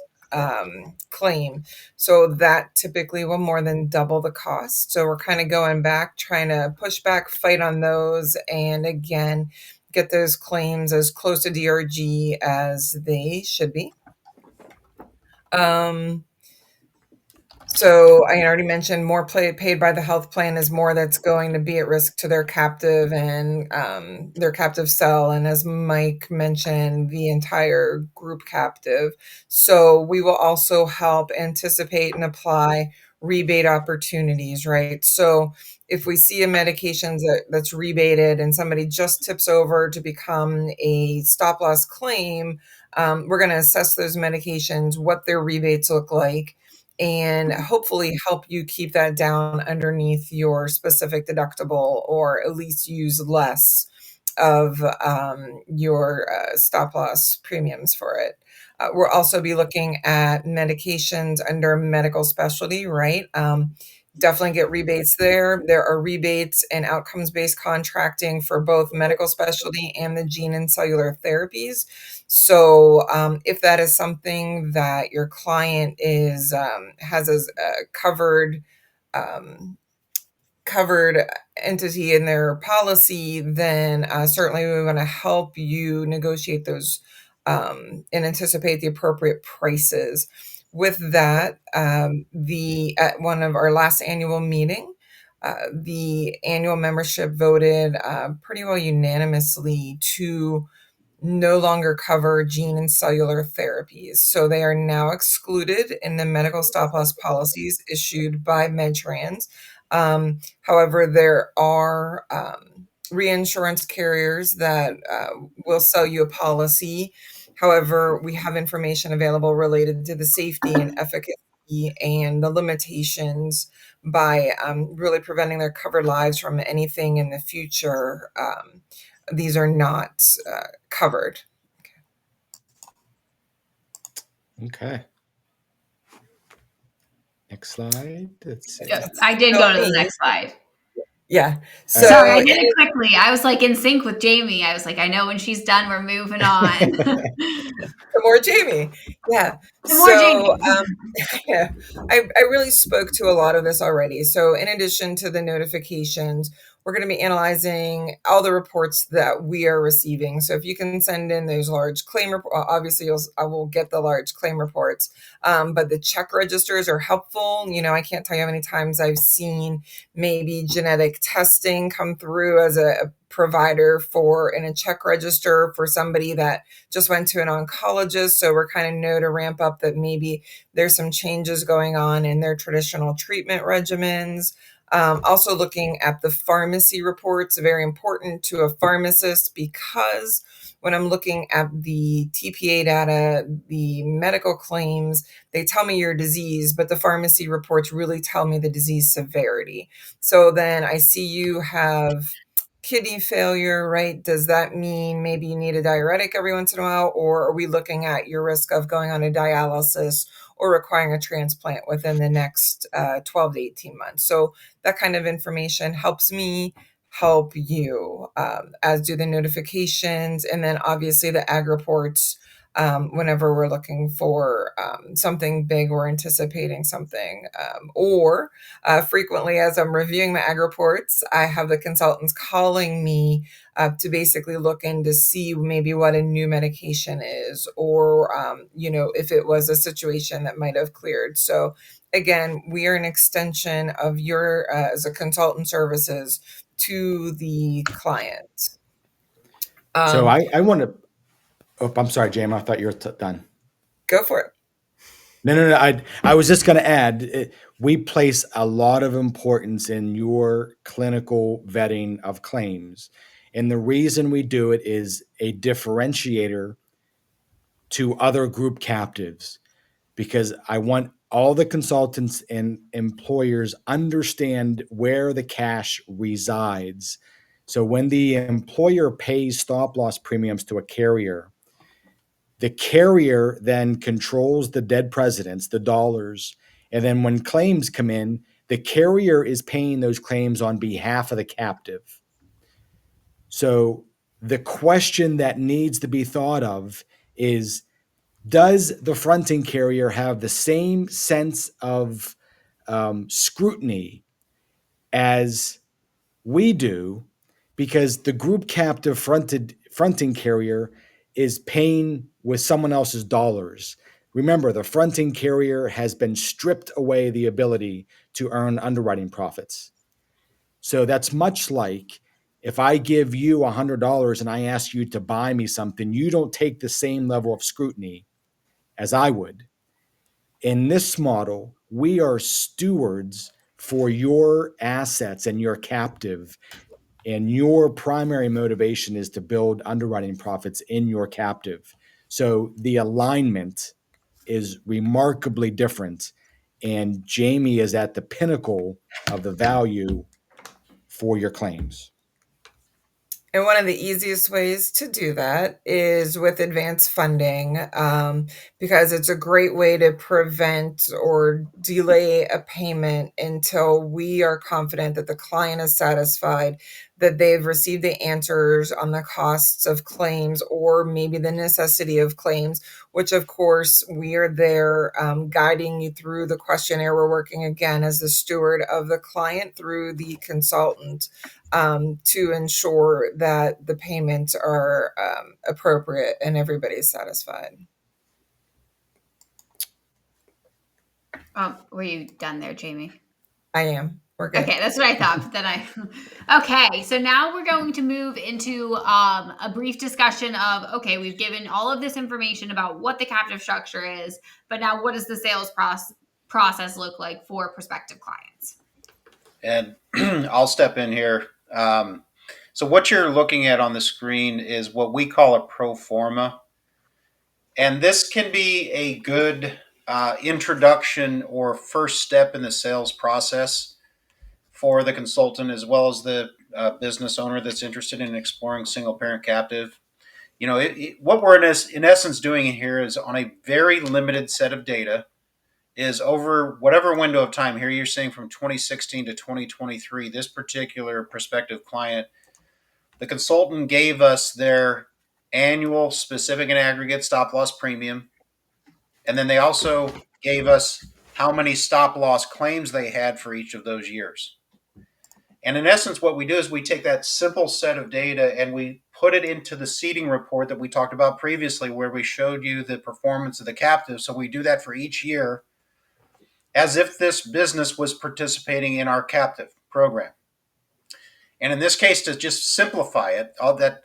claim. So that typically will more than double the cost. So we're kind of going back, trying to push back, fight on those, and again, get those claims as close to DRG as they should be. So I already mentioned more paid by the health plan is more that's going to be at risk to their captive and their captive cell. And as Mike mentioned, the entire group captive. So we will also help anticipate and apply rebate opportunities, right? So if we see a medication that's rebated and somebody just tips over to become a stop loss claim, we're going to assess those medications, what their rebates look like, and hopefully help you keep that down underneath your specific deductible, or at least use less of your stop loss premiums for it. We'll also be looking at medications under medical specialty, right? Definitely get rebates there. There are rebates and outcomes-based contracting for both medical specialty and the gene and cellular therapies. So, if that is something that your client is has as a covered entity in their policy, then certainly we want to help you negotiate those and anticipate the appropriate prices. With that, the at one of our last annual meeting, the annual membership voted pretty well unanimously to no longer cover gene and cellular therapies. So they are now excluded in the medical stop loss policies issued by medTRANS. However, there are reinsurance carriers that will sell you a policy. However, we have information available related to the safety and efficacy and the limitations by really preventing their covered lives from anything in the future. These are not covered. Okay. Next slide. Let's see. I did go to the next slide. Yeah. So Sorry, I did it quickly. I was like in sync with Jamie. I was like, I know when she's done, we're moving on. More Jamie. Yeah. More Jamie. Yeah, I really spoke to a lot of this already. So in addition to the notifications, we're going to be analyzing all the reports that we are receiving. So if you can send in those large claim reports, obviously I will get the large claim reports, but the check registers are helpful. I can't tell you how many times I've seen maybe genetic testing come through as a provider in a check register for somebody that just went to an oncologist. So we're kind of know to ramp up that maybe there's some changes going on in their traditional treatment regimens. Also looking at the pharmacy reports, very important to a pharmacist, because when I'm looking at the TPA data, the medical claims, they tell me your disease, but the pharmacy reports really tell me the disease severity. So then I see you have kidney failure, right? Does that mean maybe you need a diuretic every once in a while? Or are we looking at your risk of going on a dialysis or requiring a transplant within the next 12 to 18 months? So that kind of information helps me help you, as do the notifications, and then obviously the ag reports. Whenever we're looking for something big, we're anticipating something, or frequently as I'm reviewing my ag reports, I have the consultants calling me to basically look in to see maybe what a new medication is, or if it was a situation that might have cleared. So again, we are an extension of your as a consultant services to the client. So I want to. Oh, I'm sorry, Jamie. I thought you were done. Go for it. No. I was just going to add, we place a lot of importance in your clinical vetting of claims. And the reason we do it is a differentiator to other group captives, because I want all the consultants and employers understand where the cash resides. So when the employer pays stop loss premiums to a carrier, the carrier then controls the dead presidents, the dollars. And then when claims come in, the carrier is paying those claims on behalf of the captive. So the question that needs to be thought of is, does the fronting carrier have the same sense of scrutiny as we do? Because the group captive fronting carrier is paying with someone else's dollars. Remember, the fronting carrier has been stripped away the ability to earn underwriting profits. So that's much like if I give you $100 and I ask you to buy me something, you don't take the same level of scrutiny as I would. In this model, we are stewards for your assets and your captive, and your primary motivation is to build underwriting profits in your captive. So the alignment is remarkably different, and Jamie is at the pinnacle of the value for your claims. And one of the easiest ways to do that is with advance funding, because it's a great way to prevent or delay a payment until we are confident that the client is satisfied, that they've received the answers on the costs of claims or maybe the necessity of claims, which of course we are there guiding you through the questionnaire. We're working again as the steward of the client through the consultant to ensure that the payments are appropriate and everybody's satisfied. Were you done there, Jamie? I am. We're good. Okay, that's what I thought. Okay, so now we're going to move into a brief discussion of, okay, we've given all of this information about what the captive structure is, but now what does the sales process look like for prospective clients? And I'll step in here. So what you're looking at on the screen is what we call a pro forma. And this can be a good introduction or first step in the sales process for the consultant as well as the business owner that's interested in exploring single parent captive. You know, what we're in essence doing here is on a very limited set of data is over whatever window of time. Here you're seeing from 2016 to 2023, this particular prospective client, the consultant gave us their annual specific and aggregate stop loss premium. And then they also gave us how many stop loss claims they had for each of those years. And in essence, what we do is we take that simple set of data and we put it into the seeding report that we talked about previously, where we showed you the performance of the captive. So we do that for each year as if this business was participating in our captive program. And in this case, to just simplify it, all that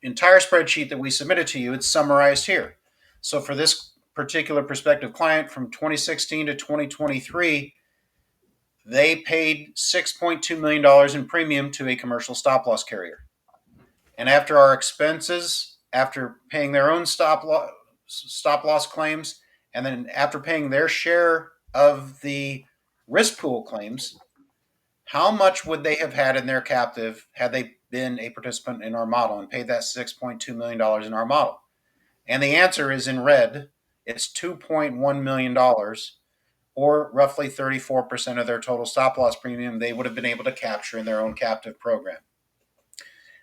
entire spreadsheet that we submitted to you, it's summarized here. So for this particular prospective client from 2016 to 2023, they paid $6.2 million in premium to a commercial stop loss carrier. And after our expenses, after paying their own stop loss claims, and then after paying their share of the risk pool claims, how much would they have had in their captive had they been a participant in our model and paid that $6.2 million in our model? And the answer is in red. It's $2.1 million, or roughly 34% of their total stop loss premium they would have been able to capture in their own captive program.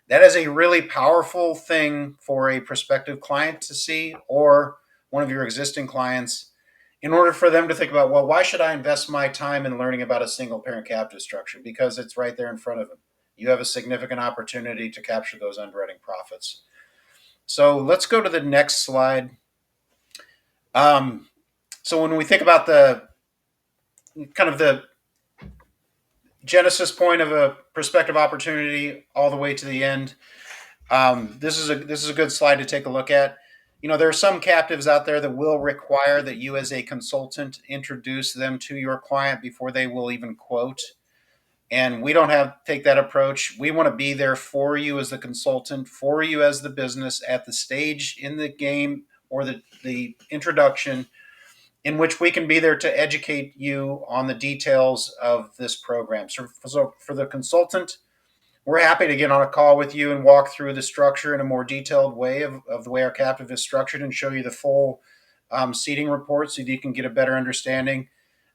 That is a really powerful thing for a prospective client to see, or one of your existing clients, in order for them to think about, well, why should I invest my time in learning about a single parent captive structure? Because it's right there in front of them. You have a significant opportunity to capture those underwriting profits. So let's go to the next slide. So when we think about the kind of the genesis point of a prospective opportunity all the way to the end, this is a good slide to take a look at. You know, there are some captives out there that will require that you as a consultant introduce them to your client before they will even quote. And we don't take that approach. We want to be there for you as the consultant, for you as the business at the stage in the game or the introduction in which we can be there to educate you on the details of this program. So for the consultant, we're happy to get on a call with you and walk through the structure in a more detailed way of the way our captive is structured and show you the full seating report so that you can get a better understanding.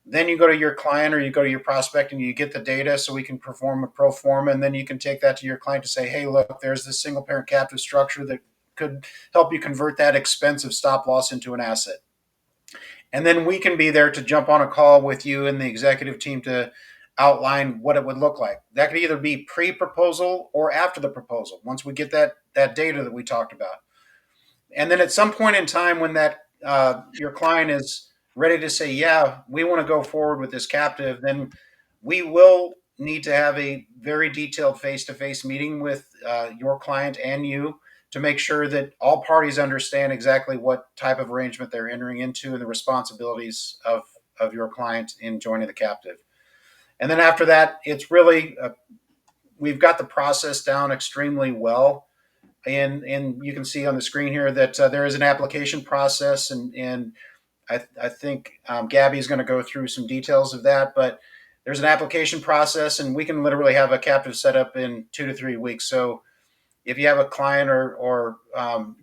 Then you go to your client or you go to your prospect and you get the data so we can perform a pro forma, and then you can take that to your client to say, hey, look, there's this single parent captive structure that could help you convert that expensive stop loss into an asset. And then we can be there to jump on a call with you and the executive team to outline what it would look like. That could either be pre-proposal or after the proposal, once we get that data that we talked about. And then at some point in time when that your client is ready to say, yeah, we want to go forward with this captive, then we will need to have a very detailed face-to-face meeting with your client and you to make sure that all parties understand exactly what type of arrangement they're entering into and the responsibilities of your client in joining the captive. And then after that, it's really, we've got the process down extremely well. And you can see on the screen here that there is an application process, and I think Gabby is going to go through some details of that. But there's an application process, and we can literally have a captive set up in 2 to 3 weeks. So if you have a client or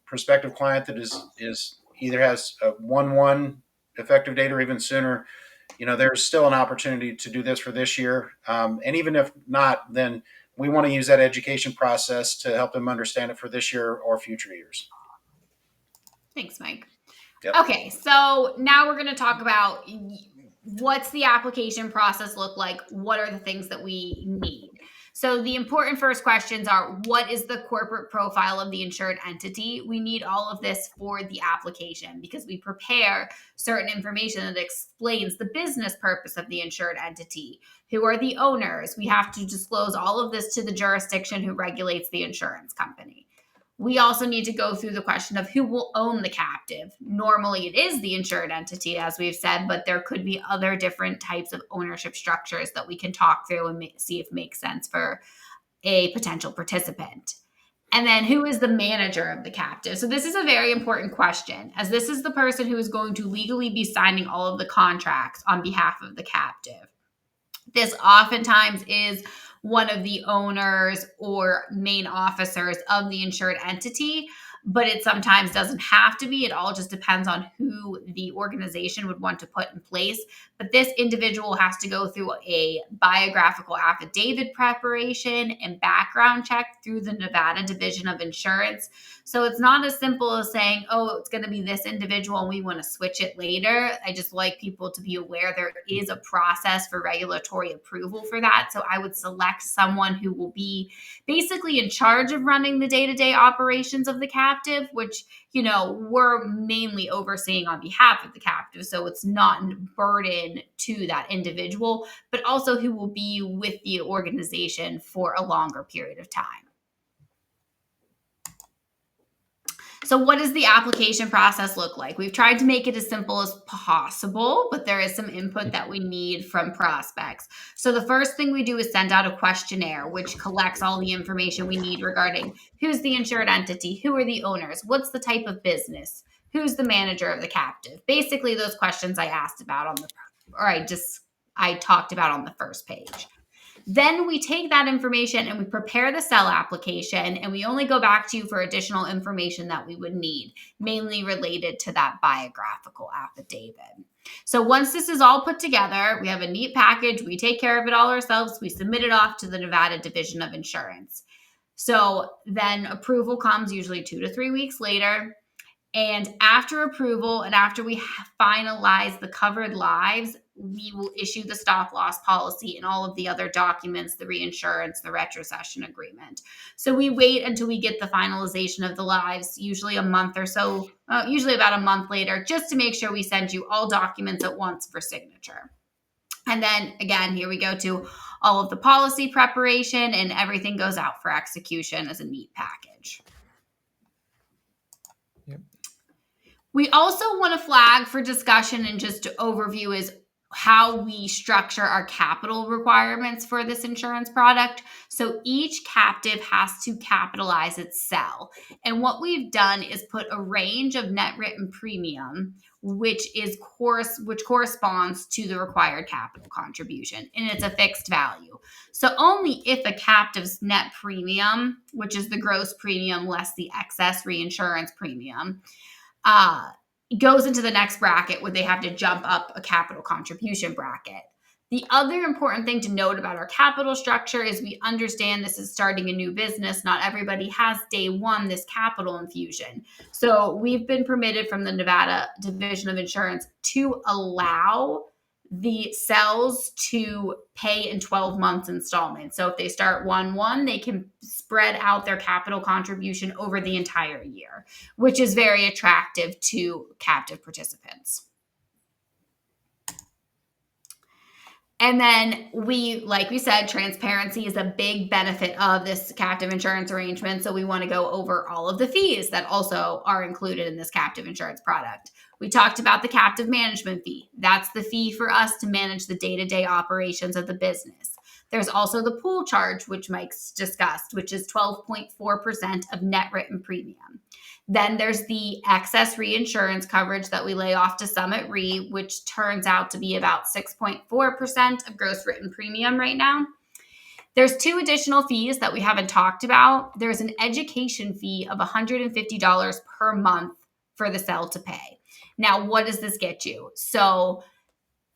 prospective client that is either has a 1/1 effective date or even sooner, there's still an opportunity to do this for this year. And even if not, then we want to use that education process to help them understand it for this year or future years. Thanks, Mike. Yep. Okay, so now we're going to talk about what's the application process look like? What are the things that we need? So the important first questions are, what is the corporate profile of the insured entity? We need all of this for the application because we prepare certain information that explains the business purpose of the insured entity. Who are the owners? We have to disclose all of this to the jurisdiction who regulates the insurance company. We also need to go through the question of who will own the captive. Normally, it is the insured entity, as we've said, but there could be other different types of ownership structures that we can talk through and see if makes sense for a potential participant. And then who is the manager of the captive? So this is a very important question, as this is the person who is going to legally be signing all of the contracts on behalf of the captive. This oftentimes is one of the owners or main officers of the insured entity, but it sometimes doesn't have to be. It all just depends on who the organization would want to put in place. But this individual has to go through a biographical affidavit preparation and background check through the Nevada Division of Insurance. So it's not as simple as saying, oh, it's going to be this individual and we want to switch it later. I just like people to be aware there is a process for regulatory approval for that. So I would select someone who will be basically in charge of running the day-to-day operations of the captive, which, we're mainly overseeing on behalf of the captive. So it's not a burden to that individual, but also who will be with the organization for a longer period of time. So what does the application process look like? We've tried to make it as simple as possible, but there is some input that we need from prospects. So the first thing we do is send out a questionnaire, which collects all the information we need regarding who's the insured entity, who are the owners, what's the type of business, who's the manager of the captive. Basically, those questions I asked about I talked about on the first page. Then we take that information and we prepare the sell application, and we only go back to you for additional information that we would need, mainly related to that biographical affidavit. So once this is all put together, we have a neat package. We take care of it all ourselves. We submit it off to the Nevada Division of Insurance. So then approval comes usually 2 to 3 weeks later. And after approval and after we finalize the covered lives, we will issue the stop loss policy and all of the other documents, the reinsurance, the retrocession agreement. So we wait until we get the finalization of the lives, usually a month or so, usually about a month later, just to make sure we send you all documents at once for signature. And then again, here we go to all of the policy preparation, and everything goes out for execution as a neat package. Yep. We also want to flag for discussion and just to overview is how we structure our capital requirements for this insurance product. So each captive has to capitalize its cell. And what we've done is put a range of net written premium, which corresponds to the required capital contribution, and it's a fixed value. So only if a captive's net premium, which is the gross premium less the excess reinsurance premium, goes into the next bracket where they have to jump up a capital contribution bracket. The other important thing to note about our capital structure is we understand this is starting a new business. Not everybody has day one this capital infusion. So we've been permitted from the Nevada Division of Insurance to allow the cells to pay in 12 months installments. So if they start 1/1, they can spread out their capital contribution over the entire year, which is very attractive to captive participants. And then like we said, transparency is a big benefit of this captive insurance arrangement. So we want to go over all of the fees that also are included in this captive insurance product. We talked about the captive management fee. That's the fee for us to manage the day-to-day operations of the business. There's also the pool charge, which Mike's discussed, which is 12.4% of net written premium. Then there's the excess reinsurance coverage that we lay off to Summit Re, which turns out to be about 6.4% of gross written premium right now. There's 2 additional fees that we haven't talked about. There's an education fee of $150 per month for the cell to pay. Now, what does this get you? So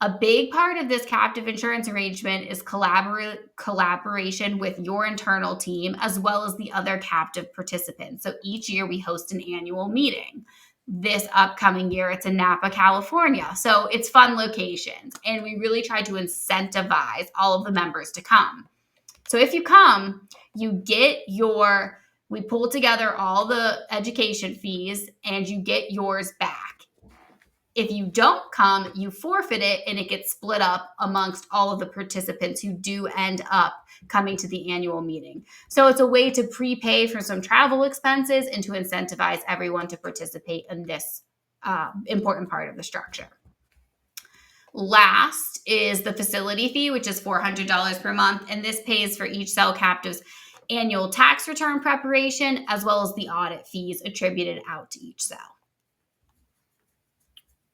a big part of this captive insurance arrangement is collaboration with your internal team as well as the other captive participants. So each year we host an annual meeting. This upcoming year, it's in Napa, California. So it's fun locations. And we really try to incentivize all of the members to come. So if you come, we pull together all the education fees and you get yours back. If you don't come, you forfeit it and it gets split up amongst all of the participants who do end up coming to the annual meeting. So it's a way to prepay for some travel expenses and to incentivize everyone to participate in this important part of the structure. Last is the facility fee, which is $400 per month. And this pays for each cell captive's annual tax return preparation, as well as the audit fees attributed out to each cell.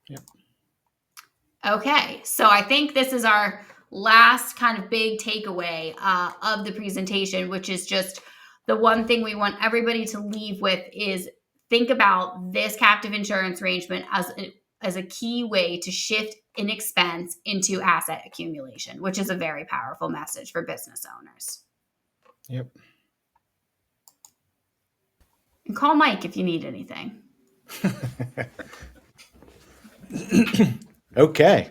Yep. Okay, so I think this is our last kind of big takeaway of the presentation, which is just the one thing we want everybody to leave with is think about this captive insurance arrangement as a key way to shift an expense into asset accumulation, which is a very powerful message for business owners. Yep. And call Mike if you need anything. Okay.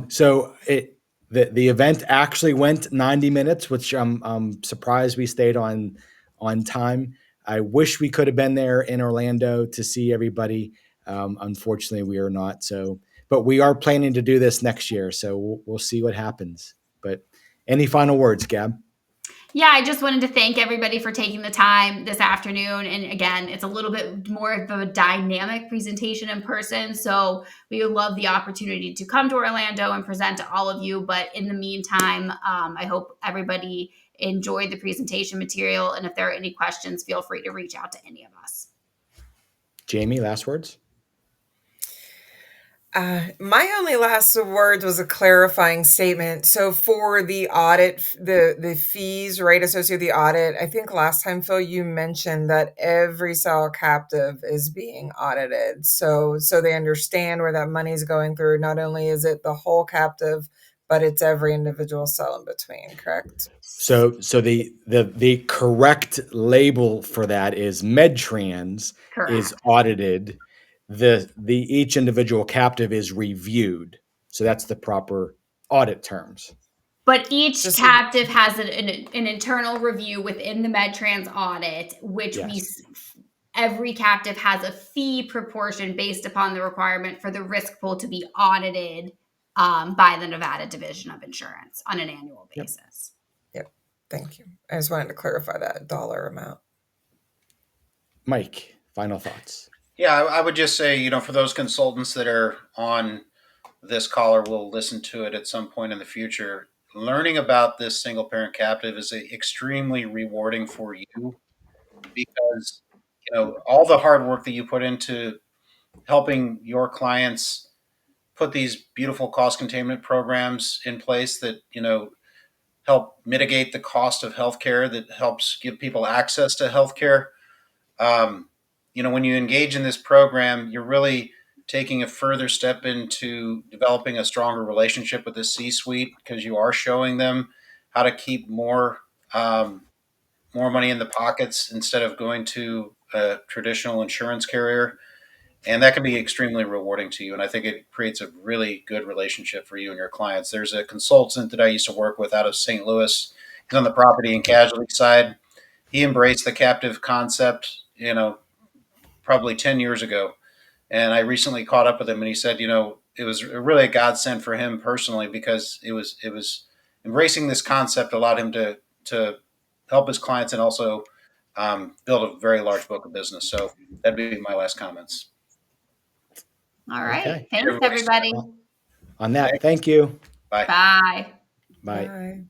So the event actually went 90 minutes, which I'm surprised we stayed on time. I wish we could have been there in Orlando to see everybody. Unfortunately, we are not. But we are planning to do this next year, so we'll see what happens. But any final words, Gab? Yeah, I just wanted to thank everybody for taking the time this afternoon. And again, it's a little bit more of a dynamic presentation in person. So we would love the opportunity to come to Orlando and present to all of you. But in the meantime, I hope everybody enjoyed the presentation material. And if there are any questions, feel free to reach out to any of us. Jamie, last words? My only last word was a clarifying statement. So for the audit, the fees, right, associated with the audit, I think last time, Phil, you mentioned that every cell captive is being audited. So they understand where that money is going through. Not only is it the whole captive, but it's every individual cell in between, correct? So the correct label for that is medTRANS is audited. The each individual captive is reviewed. So that's the proper audit terms. But each captive has an internal review within the medTRANS audit, which every captive has a fee proportion based upon the requirement for the risk pool to be audited by the Nevada Division of Insurance on an annual basis. Yep. Thank you. I just wanted to clarify that dollar amount. Mike, final thoughts. Yeah, I would just say, for those consultants that are on this call or will listen to it at some point in the future, learning about this single parent captive is extremely rewarding for you because, all the hard work that you put into helping your clients put these beautiful cost containment programs in place that, help mitigate the cost of healthcare, that helps give people access to healthcare. When you engage in this program, you're really taking a further step into developing a stronger relationship with the C-suite because you are showing them how to keep more money in the pockets instead of going to a traditional insurance carrier. And that can be extremely rewarding to you. And I think it creates a really good relationship for you and your clients. There's a consultant that I used to work with out of St. Louis. He's on the property and casualty side. He embraced the captive concept, probably 10 years ago. And I recently caught up with him and he said, it was really a godsend for him personally because it was embracing this concept allowed him to help his clients and also build a very large book of business. So that'd be my last comments. All right. Okay. Thanks, everybody. On that, thank you. Bye. Bye. Bye. Bye.